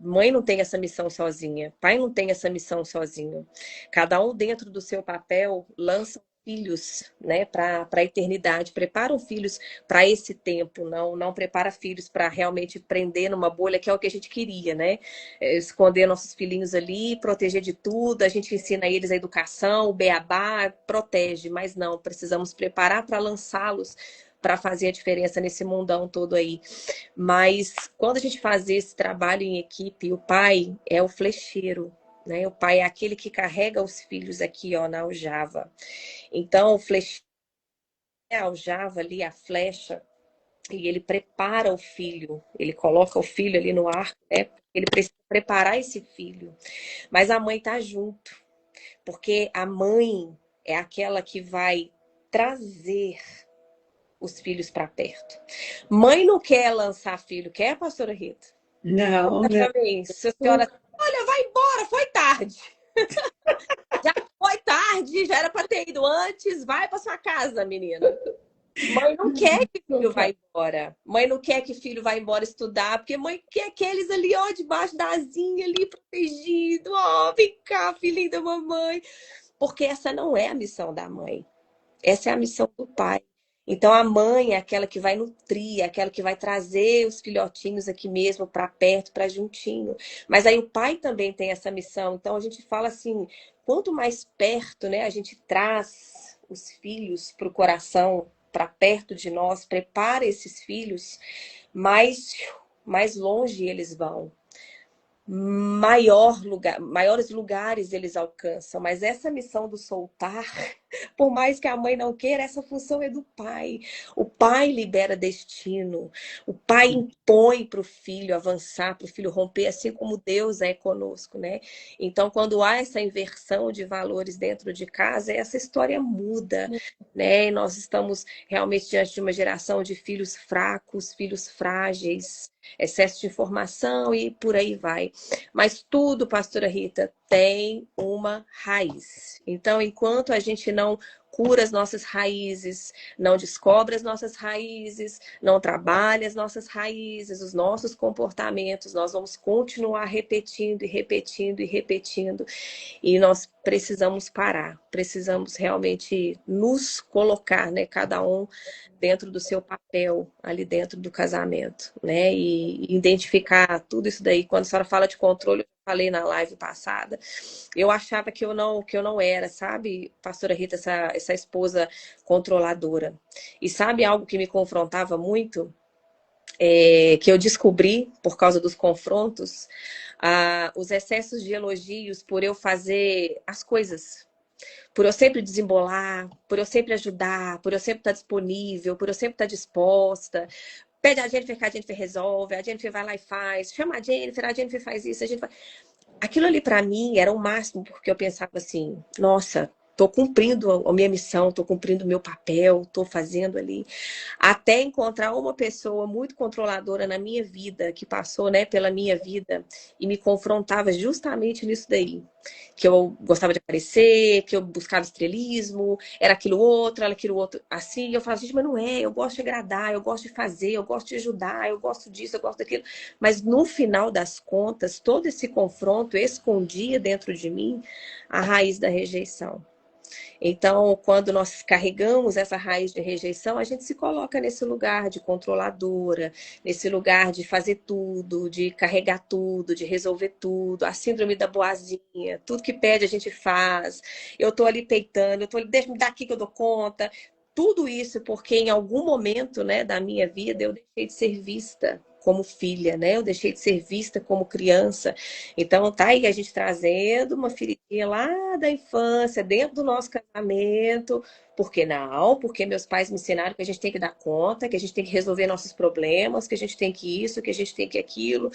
Mãe não tem essa missão sozinha, pai não tem essa missão sozinho. Cada um dentro do seu papel lança filhos, né, para a eternidade, preparam filhos para esse tempo, não prepara filhos para realmente prender numa bolha, que é o que a gente queria, né? Esconder nossos filhinhos ali, proteger de tudo, a gente ensina eles a educação, o beabá, protege, mas não, precisamos preparar para lançá-los para fazer a diferença nesse mundão todo aí. Mas quando a gente faz esse trabalho em equipe, o pai é o flecheiro, né? O pai é aquele que carrega os filhos aqui, ó, na aljava. Então, o flecheiro é a aljava ali, a flecha, e ele prepara o filho, ele coloca o filho ali no arco, né? Ele precisa preparar esse filho. Mas a mãe tá junto, porque a mãe é aquela que vai trazer os filhos para perto. Mãe não quer lançar filho, quer, pastora Rita? Não, não. Exatamente. Se a senhora, olha, vai embora, foi tarde. Já foi tarde, já era para ter ido antes, vai para sua casa, menina. Mãe não quer que filho vá embora. Mãe não quer que filho vá embora estudar, porque mãe quer aqueles ali, ó, debaixo da asinha ali, protegido. Ó, vem cá, filhinho da mamãe. Porque essa não é a missão da mãe. Essa é a missão do pai. Então a mãe é aquela que vai nutrir, é aquela que vai trazer os filhotinhos aqui mesmo para perto, para juntinho. Mas aí o pai também tem essa missão. Então a gente fala assim, quanto mais perto, né, a gente traz os filhos para o coração, para perto de nós, prepara esses filhos, mais longe eles vão, maiores lugares eles alcançam. Mas essa missão do soltar, por mais que a mãe não queira, essa função é do pai. O pai libera destino. O pai impõe para o filho avançar, para o filho romper, assim como Deus é conosco, né? Então, quando há essa inversão de valores dentro de casa, essa história muda, né? E nós estamos realmente diante de uma geração de filhos fracos, filhos frágeis, excesso de informação e por aí vai. Mas tudo, pastora Rita, tem uma raiz. Então, enquanto a gente não cura as nossas raízes, não descobre as nossas raízes, não trabalha as nossas raízes, os nossos comportamentos, nós vamos continuar repetindo e repetindo e repetindo. E nós precisamos parar, precisamos realmente nos colocar, né, cada um dentro do seu papel ali dentro do casamento, né? E identificar tudo isso daí. Quando a senhora fala de controle, eu falei na live passada, eu achava que eu não era, sabe, pastora Rita, essa esposa controladora. E sabe algo que me confrontava muito? Que eu descobri por causa dos confrontos, os excessos de elogios por eu fazer as coisas, por eu sempre desembolar, por eu sempre ajudar, por eu sempre estar disponível, por eu sempre estar disposta. Pede a Jennifer que a Jennifer resolve, a Jennifer vai lá e faz, chama a Jennifer faz isso, a gente faz... Aquilo ali para mim era o máximo, porque eu pensava assim, nossa, tô cumprindo a minha missão, tô cumprindo o meu papel, tô fazendo ali. Até encontrar uma pessoa muito controladora na minha vida, que passou, né, pela minha vida e me confrontava justamente nisso daí. Que eu gostava de aparecer, que eu buscava estrelismo, era aquilo outro, assim. E eu falava, gente, mas não é, eu gosto de agradar, eu gosto de fazer, eu gosto de ajudar, eu gosto disso, eu gosto daquilo. Mas no final das contas, todo esse confronto escondia dentro de mim a raiz da rejeição. Então, quando nós carregamos essa raiz de rejeição, a gente se coloca nesse lugar de controladora, nesse lugar de fazer tudo, de carregar tudo, de resolver tudo, a síndrome da boazinha, tudo que pede a gente faz. Eu tô ali peitando, eu tô ali, deixa me dar aqui que eu dou conta. Tudo isso porque em algum momento, né, da minha vida eu deixei de ser vista como filha, né? Eu deixei de ser vista como criança. Então, tá aí a gente trazendo uma feridinha lá da infância, dentro do nosso casamento. Por que não? Porque meus pais me ensinaram que a gente tem que dar conta, que a gente tem que resolver nossos problemas, que a gente tem que isso, que a gente tem que aquilo.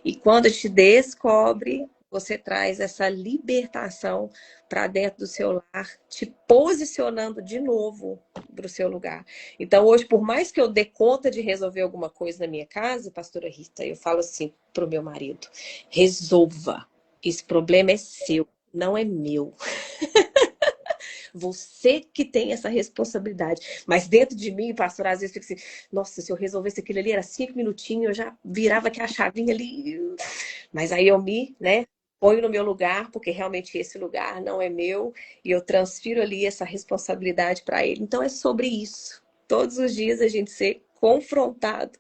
E quando a gente descobre, você traz essa libertação para dentro do seu lar, te posicionando de novo para o seu lugar. Então, hoje, por mais que eu dê conta de resolver alguma coisa na minha casa, pastora Rita, eu falo assim para o meu marido: resolva. Esse problema é seu, não é meu. Você que tem essa responsabilidade. Mas dentro de mim, pastor, às vezes fica assim, nossa, se eu resolvesse aquilo ali, era 5 minutinhos, eu já virava aqui a chavinha ali. Mas aí eu né, ponho no meu lugar, porque realmente esse lugar não é meu, e eu transfiro ali essa responsabilidade para ele. Então é sobre isso. Todos os dias a gente ser confrontado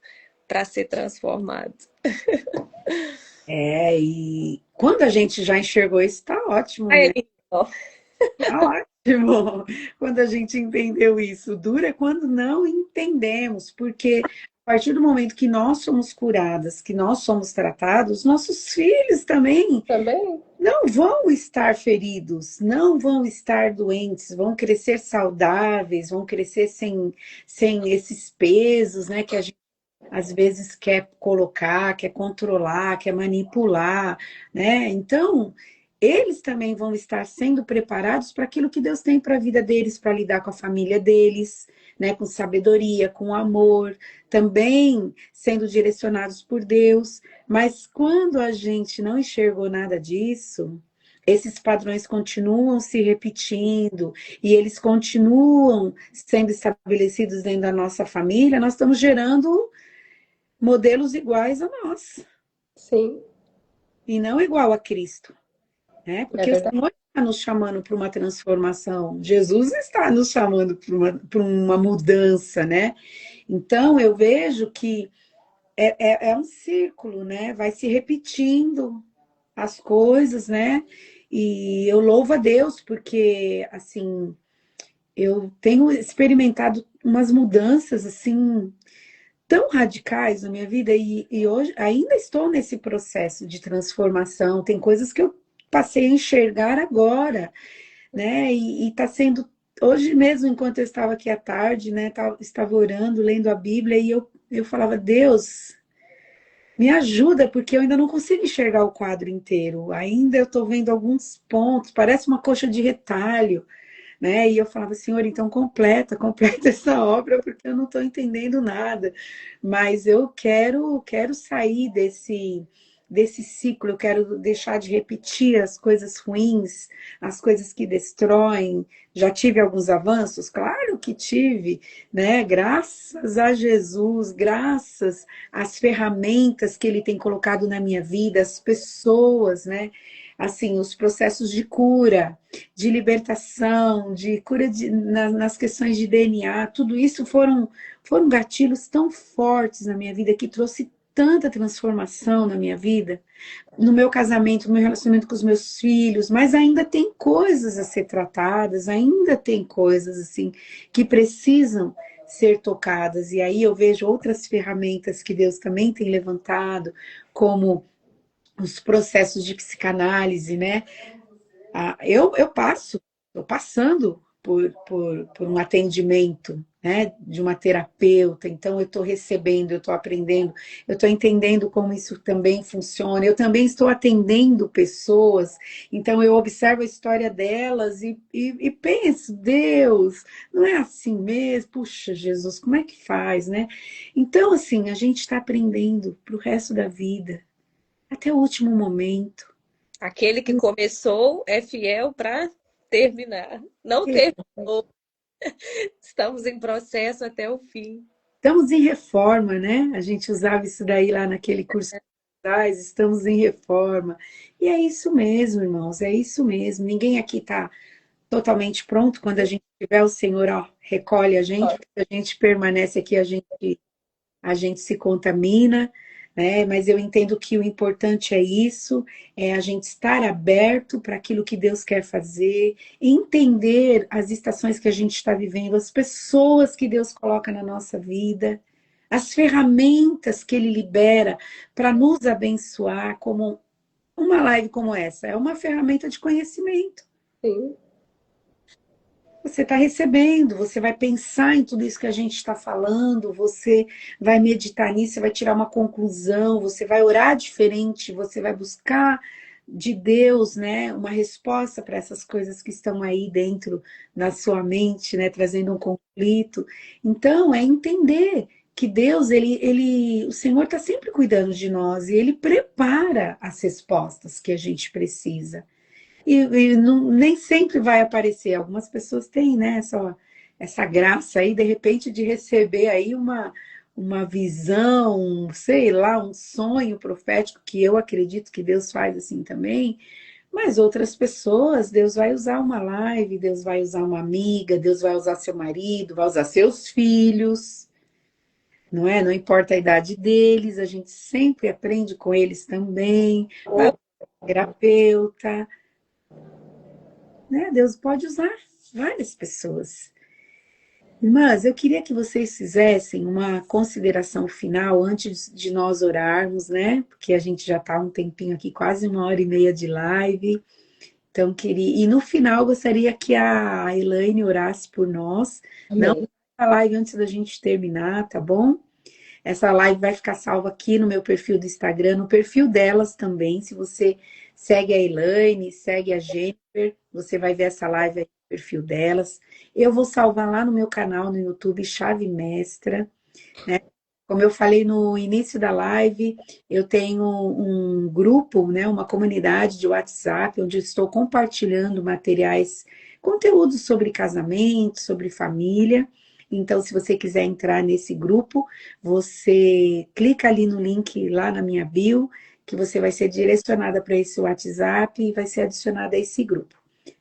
para ser transformado. E quando a gente já enxergou isso, tá ótimo, né? Aí, ó. Tá ótimo. Quando a gente entendeu isso. Dura quando não entendemos, porque a partir do momento que nós somos curadas, que nós somos tratados, nossos filhos também Também? não vão estar feridos, não vão estar doentes, vão crescer saudáveis, vão crescer sem esses pesos, né, que a gente às vezes quer colocar, quer controlar, quer manipular, né? Então, eles também vão estar sendo preparados para aquilo que Deus tem para a vida deles, para lidar com a família deles, né? Com sabedoria, com amor, também sendo direcionados por Deus. Mas quando a gente não enxergou nada disso, esses padrões continuam se repetindo e eles continuam sendo estabelecidos dentro da nossa família, nós estamos gerando modelos iguais a nós Sim, e não igual a Cristo, né? é Porque o verdade. Senhor nos chamando para uma transformação, Jesus está nos chamando para uma mudança, né? Então, eu vejo que é um círculo, né? Vai se repetindo as coisas, né? E eu louvo a Deus, porque, assim, eu tenho experimentado umas mudanças, assim, tão radicais na minha vida e hoje ainda estou nesse processo de transformação. Tem coisas que eu passei a enxergar agora, né? E está sendo hoje mesmo, enquanto eu estava aqui à tarde, né? Estava orando, lendo a Bíblia e eu falava, Deus, me ajuda, porque eu ainda não consigo enxergar o quadro inteiro. Ainda eu estou vendo alguns pontos, parece uma coxa de retalho, né? E eu falava, Senhor, então completa essa obra, porque eu não estou entendendo nada. Mas eu quero sair desse ciclo, eu quero deixar de repetir as coisas ruins, as coisas que destroem. Já tive alguns avanços? Claro que tive, né? Graças a Jesus, graças às ferramentas que Ele tem colocado na minha vida, as pessoas, né? Assim, os processos de libertação, de cura nas questões de DNA, tudo isso foram gatilhos tão fortes na minha vida que trouxe tanta transformação na minha vida, no meu casamento, no meu relacionamento com os meus filhos, mas ainda tem coisas a ser tratadas, ainda tem coisas assim que precisam ser tocadas. E aí eu vejo outras ferramentas que Deus também tem levantado, como os processos de psicanálise, né? Estou passando por um atendimento, né, de uma terapeuta, então eu estou recebendo, eu estou aprendendo, eu estou entendendo como isso também funciona, eu também estou atendendo pessoas, então eu observo a história delas e penso, Deus, não é assim mesmo? Puxa, Jesus, como é que faz, né? Então, assim, a gente está aprendendo para o resto da vida, até o último momento. Aquele que começou é fiel para terminar. Não terminou. Estamos em processo até o fim. Estamos em reforma, né? A gente usava isso daí lá naquele curso que faz, estamos em reforma. E é isso mesmo, irmãos, é isso mesmo. Ninguém aqui está totalmente pronto. Quando a gente tiver, o Senhor, ó, recolhe a gente, porque a gente permanece aqui, a gente se contamina, né? Mas eu entendo que o importante é isso, é a gente estar aberto para aquilo que Deus quer fazer, entender as estações que a gente está vivendo, as pessoas que Deus coloca na nossa vida, as ferramentas que Ele libera para nos abençoar, como uma live como essa, é uma ferramenta de conhecimento. Sim. Você está recebendo, você vai pensar em tudo isso que a gente está falando, você vai meditar nisso, você vai tirar uma conclusão, você vai orar diferente, você vai buscar de Deus, né, uma resposta para essas coisas que estão aí dentro na sua mente, né, trazendo um conflito. Então, é entender que Deus, o Senhor está sempre cuidando de nós e Ele prepara as respostas que a gente precisa. Nem sempre vai aparecer. Algumas pessoas têm, né, essa graça aí, de repente, de receber aí uma visão, sei lá, um sonho profético, que eu acredito que Deus faz assim também. Mas outras pessoas, Deus vai usar uma live, Deus vai usar uma amiga, Deus vai usar seu marido, vai usar seus filhos, não é? Não importa a idade deles, a gente sempre aprende com eles também. Vai terapeuta, né? Deus pode usar várias pessoas. Irmãs, eu queria que vocês fizessem uma consideração final antes de nós orarmos, né? Porque a gente já está há um tempinho aqui, quase 1h30 de live. Então, queria. E no final, gostaria que a Elaine orasse por nós. Não Amém. a live antes da gente terminar, tá bom? Essa live vai ficar salva aqui no meu perfil do Instagram, no perfil delas também. Se você segue a Elaine, segue a Jennifer, você vai ver essa live aí no perfil delas. Eu vou salvar lá no meu canal no YouTube, Chave Mestra, né? Como eu falei no início da live, eu tenho um grupo, né, uma comunidade de WhatsApp, onde estou compartilhando materiais, conteúdos sobre casamento, sobre família. Então, se você quiser entrar nesse grupo, você clica ali no link lá na minha bio, que você vai ser direcionada para esse WhatsApp e vai ser adicionada a esse grupo.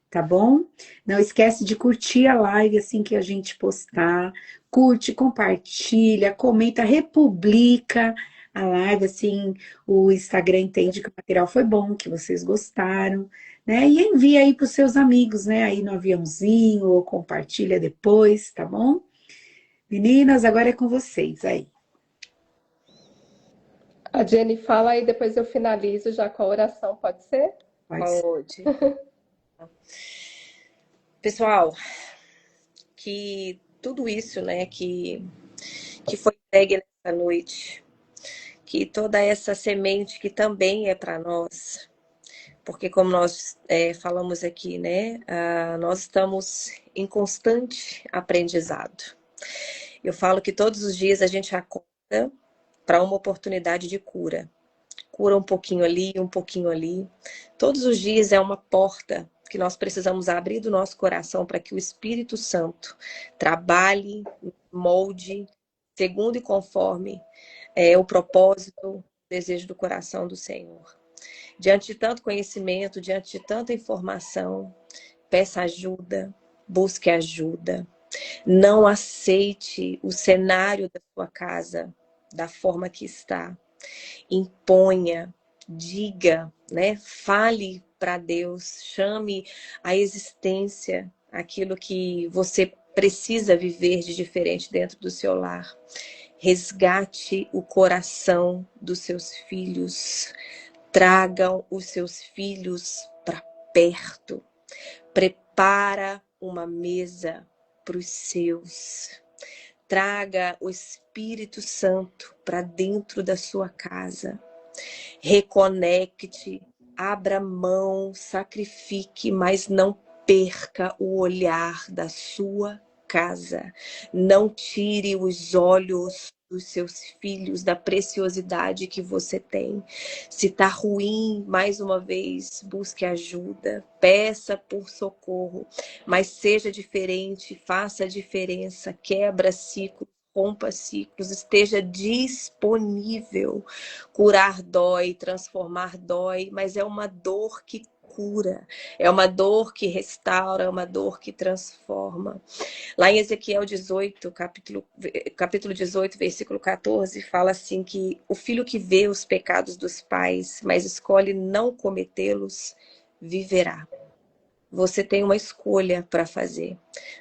tá bom? Não esquece de curtir a live assim que a gente postar. Curte, compartilha, comenta, republica a live, assim o Instagram entende que o material foi bom, que vocês gostaram, né? E envia aí para os seus amigos, né? Aí no aviãozinho ou compartilha depois, tá bom? Meninas, agora é com vocês aí. A Jenny fala e depois eu finalizo já com a oração, pode ser? Pode ser. Pode. Pessoal, que tudo isso, né, que foi entregue nessa noite, que toda essa semente que também é para nós, porque como nós falamos aqui, né, nós estamos em constante aprendizado. Eu falo que todos os dias a gente acorda para uma oportunidade de cura. Cura um pouquinho ali, um pouquinho ali. Todos os dias é uma porta que nós precisamos abrir do nosso coração para que o Espírito Santo trabalhe, molde, segundo e conforme o propósito, o desejo do coração do Senhor. Diante de tanto conhecimento, diante de tanta informação, peça ajuda, busque ajuda. Não aceite o cenário da sua casa da forma que está. Imponha, diga, né? Fale para Deus, chame a existência aquilo que você precisa viver de diferente dentro do seu lar. Resgate o coração dos seus filhos. Tragam os seus filhos para perto. Prepara uma mesa para os seus. Traga o Espírito Santo para dentro da sua casa. Reconecte, abra mão, sacrifique, mas não perca o olhar da sua casa. Não tire os olhos dos seus filhos da preciosidade que você tem. Se está ruim, mais uma vez, busque ajuda, peça por socorro, mas seja diferente, faça a diferença, quebra ciclos, rompa ciclos, esteja disponível. Curar dói, transformar dói, mas é uma dor que cura, é uma dor que restaura, é uma dor que transforma. Lá em Ezequiel 18, capítulo 18, versículo 14, fala assim que o filho que vê os pecados dos pais, mas escolhe não cometê-los, viverá. Você tem uma escolha para fazer.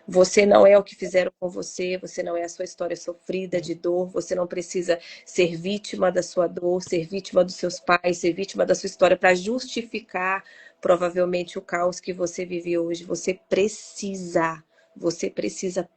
Você não é o que fizeram com você, você não é a sua história sofrida de dor, você não precisa ser vítima da sua dor, ser vítima dos seus pais, ser vítima da sua história para justificar provavelmente o caos que você vive hoje. Você precisa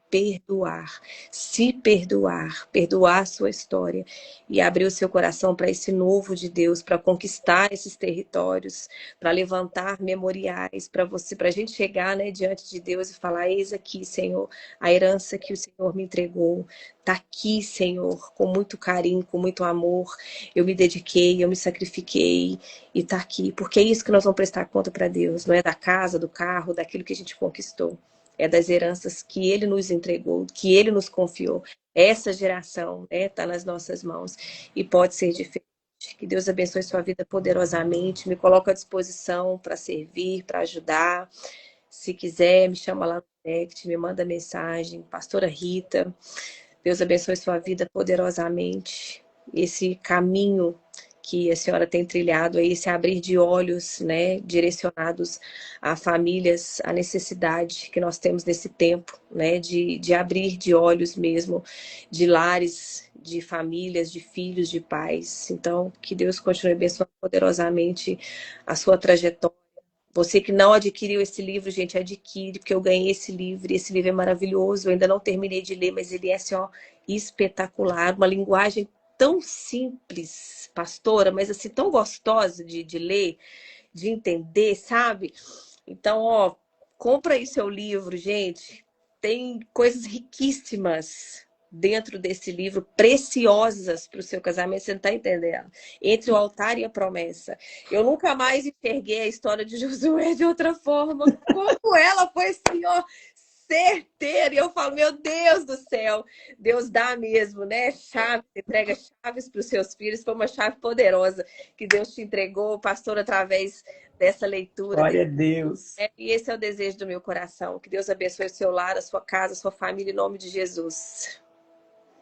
perdoar, se perdoar, perdoar a sua história e abrir o seu coração para esse novo de Deus, para conquistar esses territórios, para levantar memoriais, para a gente chegar, né, diante de Deus e falar: eis aqui, Senhor, a herança que o Senhor me entregou. Está aqui, Senhor, com muito carinho, com muito amor. Eu me dediquei, eu me sacrifiquei e está aqui. Porque é isso que nós vamos prestar conta para Deus. Não é da casa, do carro, daquilo que a gente conquistou. É das heranças que Ele nos entregou, que Ele nos confiou. Essa geração está nas nossas mãos e pode ser diferente. Que Deus abençoe sua vida poderosamente. Me coloco à disposição para servir, para ajudar. Se quiser, me chama lá no direct, me manda mensagem. Pastora Rita, Deus abençoe sua vida poderosamente. Esse caminho que a senhora tem trilhado aí, esse abrir de olhos, né, direcionados a famílias, a necessidade que nós temos nesse tempo, né, de abrir de olhos mesmo, de lares, de famílias, de filhos, de pais. Então, que Deus continue abençoando poderosamente a sua trajetória. Você que não adquiriu esse livro, gente, adquire, porque eu ganhei esse livro, e esse livro é maravilhoso, eu ainda não terminei de ler, mas ele é assim, ó, espetacular, uma linguagem tão simples, pastora, mas assim, tão gostosa de ler, de entender, sabe? Então, ó, compra aí seu livro, gente. Tem coisas riquíssimas dentro desse livro, preciosas para o seu casamento, você não está entendendo. Entre o altar e a promessa. Eu nunca mais enxerguei a história de Josué de outra forma. Como ela foi assim, ó, certeiro. E eu falo, meu Deus do céu, Deus dá mesmo, né? Chaves, entrega chaves para os seus filhos. Foi uma chave poderosa que Deus te entregou, pastor, através dessa leitura. Glória a Deus. E esse é o desejo do meu coração. Que Deus abençoe o seu lar, a sua casa, a sua família, em nome de Jesus.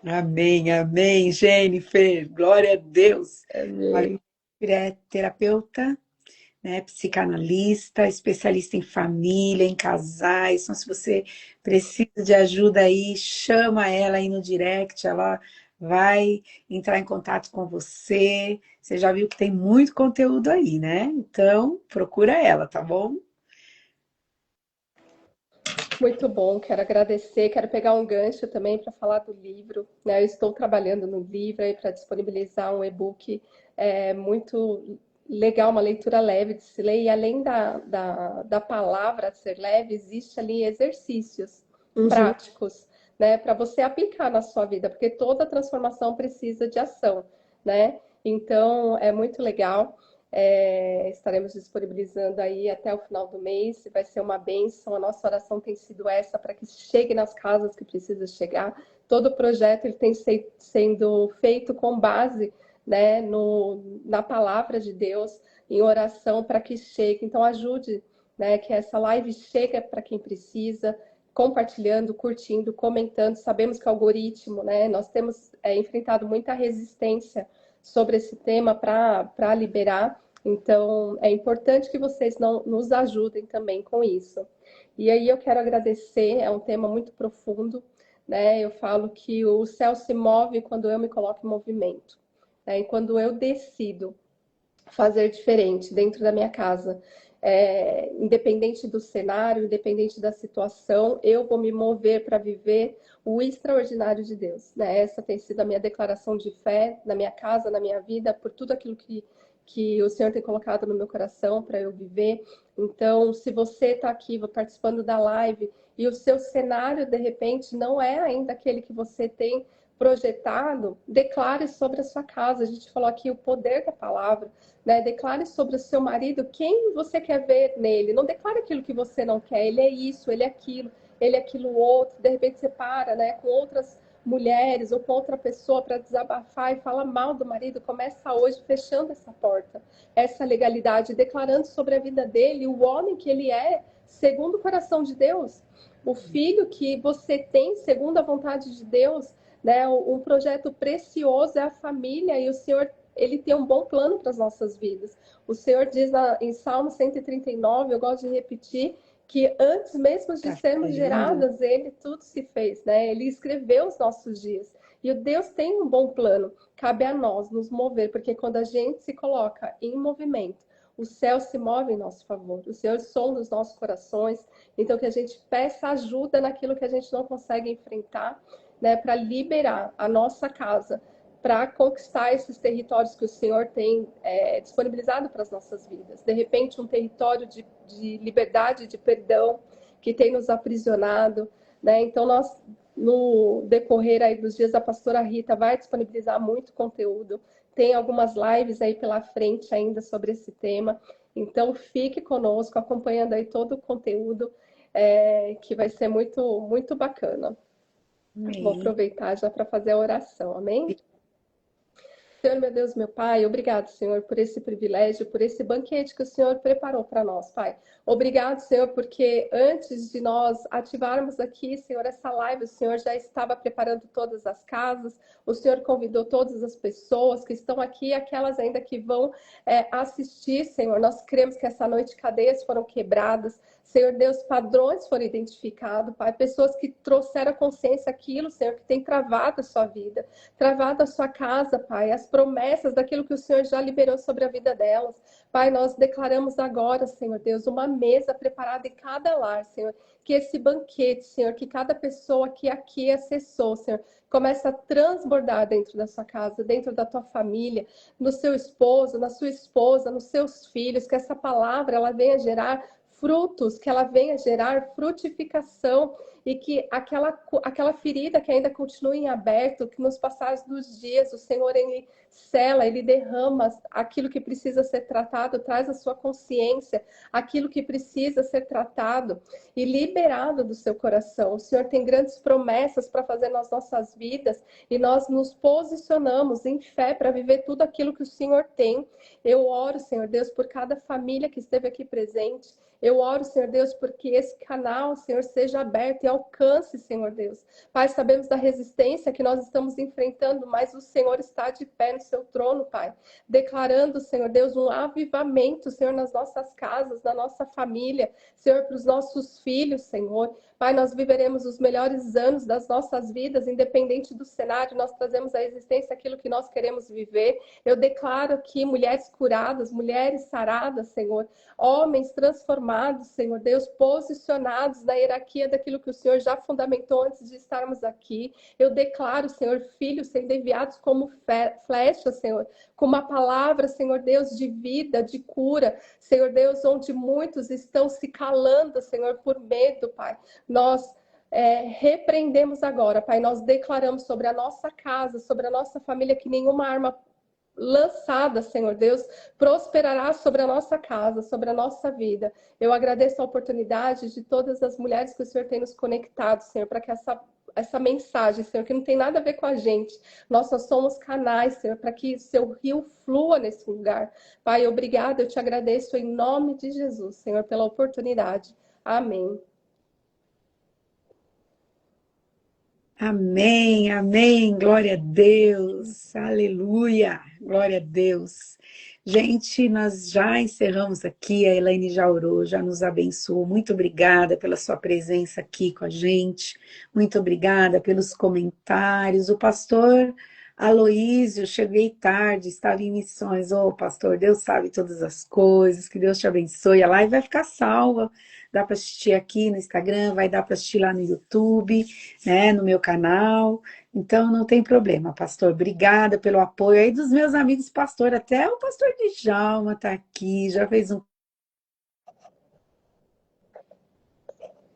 Amém, amém, Jennifer. Glória a Deus. Olha, Amém. é terapeuta, né, psicanalista, especialista em família, em casais. Então, se você precisa de ajuda aí, chama ela aí no direct, ela vai entrar em contato com você. Você já viu que tem muito conteúdo aí, né? Então, procura ela, tá bom? Muito bom, quero agradecer, quero pegar um gancho também para falar do livro, né? Eu estou trabalhando no livro aí para disponibilizar um e-book muito legal, uma leitura leve de se ler, e além da palavra ser leve, existe ali exercícios práticos, né? Para você aplicar na sua vida, porque toda transformação precisa de ação, né? Então, é muito legal. Estaremos disponibilizando aí até o final do mês, vai ser uma bênção. A nossa oração tem sido essa, para que chegue nas casas que precisa chegar. Todo o projeto ele tem sendo feito com base, né, na palavra de Deus, em oração, para que chegue. Então ajude, né, que essa live chegue para quem precisa, compartilhando, curtindo, comentando. Sabemos que o algoritmo, né, nós temos enfrentado muita resistência sobre esse tema para liberar. Então, é importante que vocês nos ajudem também com isso. E aí eu quero agradecer, é um tema muito profundo, né? Eu falo que o céu se move quando eu me coloco em movimento, né? E quando eu decido fazer diferente dentro da minha casa, independente do cenário, independente da situação, eu vou me mover para viver o extraordinário de Deus, né? Essa tem sido a minha declaração de fé na minha casa, na minha vida, por tudo aquilo que o Senhor tem colocado no meu coração para eu viver. Então, se você está aqui participando da live e o seu cenário, de repente, não é ainda aquele que você tem projetado, declare sobre a sua casa. A gente falou aqui o poder da palavra, né? Declare sobre o seu marido quem você quer ver nele. Não declare aquilo que você não quer. Ele é isso, ele é aquilo outro. De repente você para, né, com outras mulheres ou com outra pessoa para desabafar e fala mal do marido. Começa hoje fechando essa porta, essa legalidade, declarando sobre a vida dele o homem que ele é, segundo o coração de Deus, o filho que você tem segundo a vontade de Deus, né? Um projeto precioso é a família, e o Senhor, ele tem um bom plano para as nossas vidas. O Senhor diz em Salmo 139, eu gosto de repetir, que antes mesmo de sermos geradas, ele tudo se fez, né? Ele escreveu os nossos dias. E o Deus tem um bom plano. Cabe a nós nos mover, porque quando a gente se coloca em movimento, o céu se move em nosso favor. O Senhor sonda os nossos corações. Então, que a gente peça ajuda naquilo que a gente não consegue enfrentar, né? Para liberar a nossa casa, para conquistar esses territórios que o Senhor tem disponibilizado para as nossas vidas. De repente, um território de liberdade, de perdão, que tem nos aprisionado, né? Então, nós, no decorrer aí dos dias, a pastora Rita vai disponibilizar muito conteúdo. Tem algumas lives aí pela frente ainda sobre esse tema. Então, fique conosco, acompanhando aí todo o conteúdo, que vai ser muito, muito bacana. Amém. Vou aproveitar já para fazer a oração, amém? Senhor, meu Deus, meu Pai, obrigado, Senhor, por esse privilégio, por esse banquete que o Senhor preparou para nós, Pai. Obrigado, Senhor, porque antes de nós ativarmos aqui, Senhor, essa live, o Senhor já estava preparando todas as casas, o Senhor convidou todas as pessoas que estão aqui, aquelas ainda que vão assistir, Senhor. Nós cremos que essa noite cadeias foram quebradas, Senhor Deus, padrões foram identificados, Pai, pessoas que trouxeram a consciência aquilo, Senhor, que tem travado a sua vida, travado a sua casa, Pai, as promessas daquilo que o Senhor já liberou sobre a vida delas. Pai, nós declaramos agora, Senhor Deus, uma mesa preparada em cada lar, Senhor, que esse banquete, Senhor, que cada pessoa que aqui acessou, Senhor, começa a transbordar dentro da sua casa, dentro da tua família, no seu esposo, na sua esposa, nos seus filhos, que essa palavra ela venha gerar frutos, que ela venha gerar frutificação e que aquela ferida que ainda continua em aberto, que nos passados dos dias o Senhor, Ele sela, Ele derrama aquilo que precisa ser tratado, traz a sua consciência, aquilo que precisa ser tratado e liberado do seu coração. O Senhor tem grandes promessas para fazer nas nossas vidas e nós nos posicionamos em fé para viver tudo aquilo que o Senhor tem. Eu oro, Senhor Deus, por cada família que esteve aqui presente. Eu oro, Senhor Deus, porque esse canal, Senhor, seja aberto e alcance, Senhor Deus. Pai, sabemos da resistência que nós estamos enfrentando, mas o Senhor está de pé no seu trono, Pai. Declarando, Senhor Deus, um avivamento, Senhor, nas nossas casas, na nossa família, Senhor, para os nossos filhos, Senhor. Pai, nós viveremos os melhores anos das nossas vidas, independente do cenário, nós trazemos à existência aquilo que nós queremos viver. Eu declaro aqui mulheres curadas, mulheres saradas, Senhor, homens transformados, Senhor Deus, posicionados na hierarquia daquilo que o Senhor já fundamentou antes de estarmos aqui. Eu declaro, Senhor, filhos sendo enviados como flechas, Senhor, com uma palavra, Senhor Deus, de vida, de cura, Senhor Deus, onde muitos estão se calando, Senhor, por medo, Pai. Nós repreendemos agora, Pai, nós declaramos sobre a nossa casa, sobre a nossa família, que nenhuma arma lançada, Senhor Deus, prosperará sobre a nossa casa, sobre a nossa vida. Eu agradeço a oportunidade de todas as mulheres que o Senhor tem nos conectado, Senhor, para que essa mensagem, Senhor, que não tem nada a ver com a gente, nós só somos canais, Senhor, para que seu rio flua nesse lugar. Pai, obrigada, eu te agradeço em nome de Jesus, Senhor, pela oportunidade. Amém. Amém, amém, glória a Deus, aleluia, glória a Deus. Gente, nós já encerramos aqui, a Elaine já orou, já nos abençoou. Muito obrigada pela sua presença aqui com a gente, muito obrigada pelos comentários. O pastor Aloísio, cheguei tarde, estava em missões. Ô, pastor, Deus sabe todas as coisas, que Deus te abençoe. A live vai ficar salva, dá para assistir aqui no Instagram, vai dar para assistir lá no YouTube, né, no meu canal. Então, não tem problema, pastor. Obrigada pelo apoio aí dos meus amigos pastor. Até o pastor Djalma está aqui, já fez um...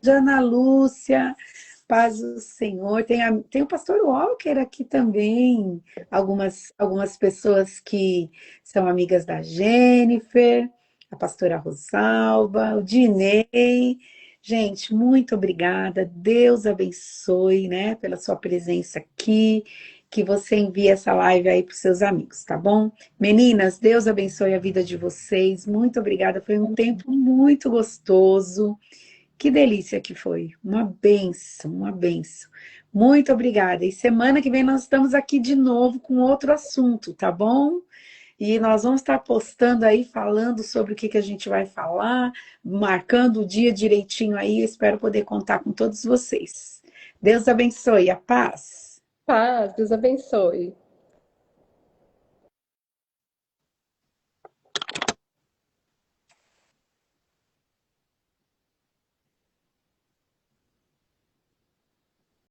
Ana Lúcia, paz do Senhor. Tem o pastor Walker aqui também. Algumas pessoas que são amigas da Jennifer, a pastora Rosalba, o Dinei. Gente, muito obrigada. Deus abençoe, né, pela sua presença aqui. Que você envie essa live aí para os seus amigos, tá bom? Meninas, Deus abençoe a vida de vocês. Muito obrigada. Foi um tempo muito gostoso. Que delícia que foi. Uma bênção, uma bênção. Muito obrigada. E semana que vem nós estamos aqui de novo com outro assunto, tá bom? E nós vamos estar postando aí, falando sobre o que a gente vai falar, marcando o dia direitinho aí. Eu espero poder contar com todos vocês. Deus abençoe. A paz. Paz, Deus abençoe.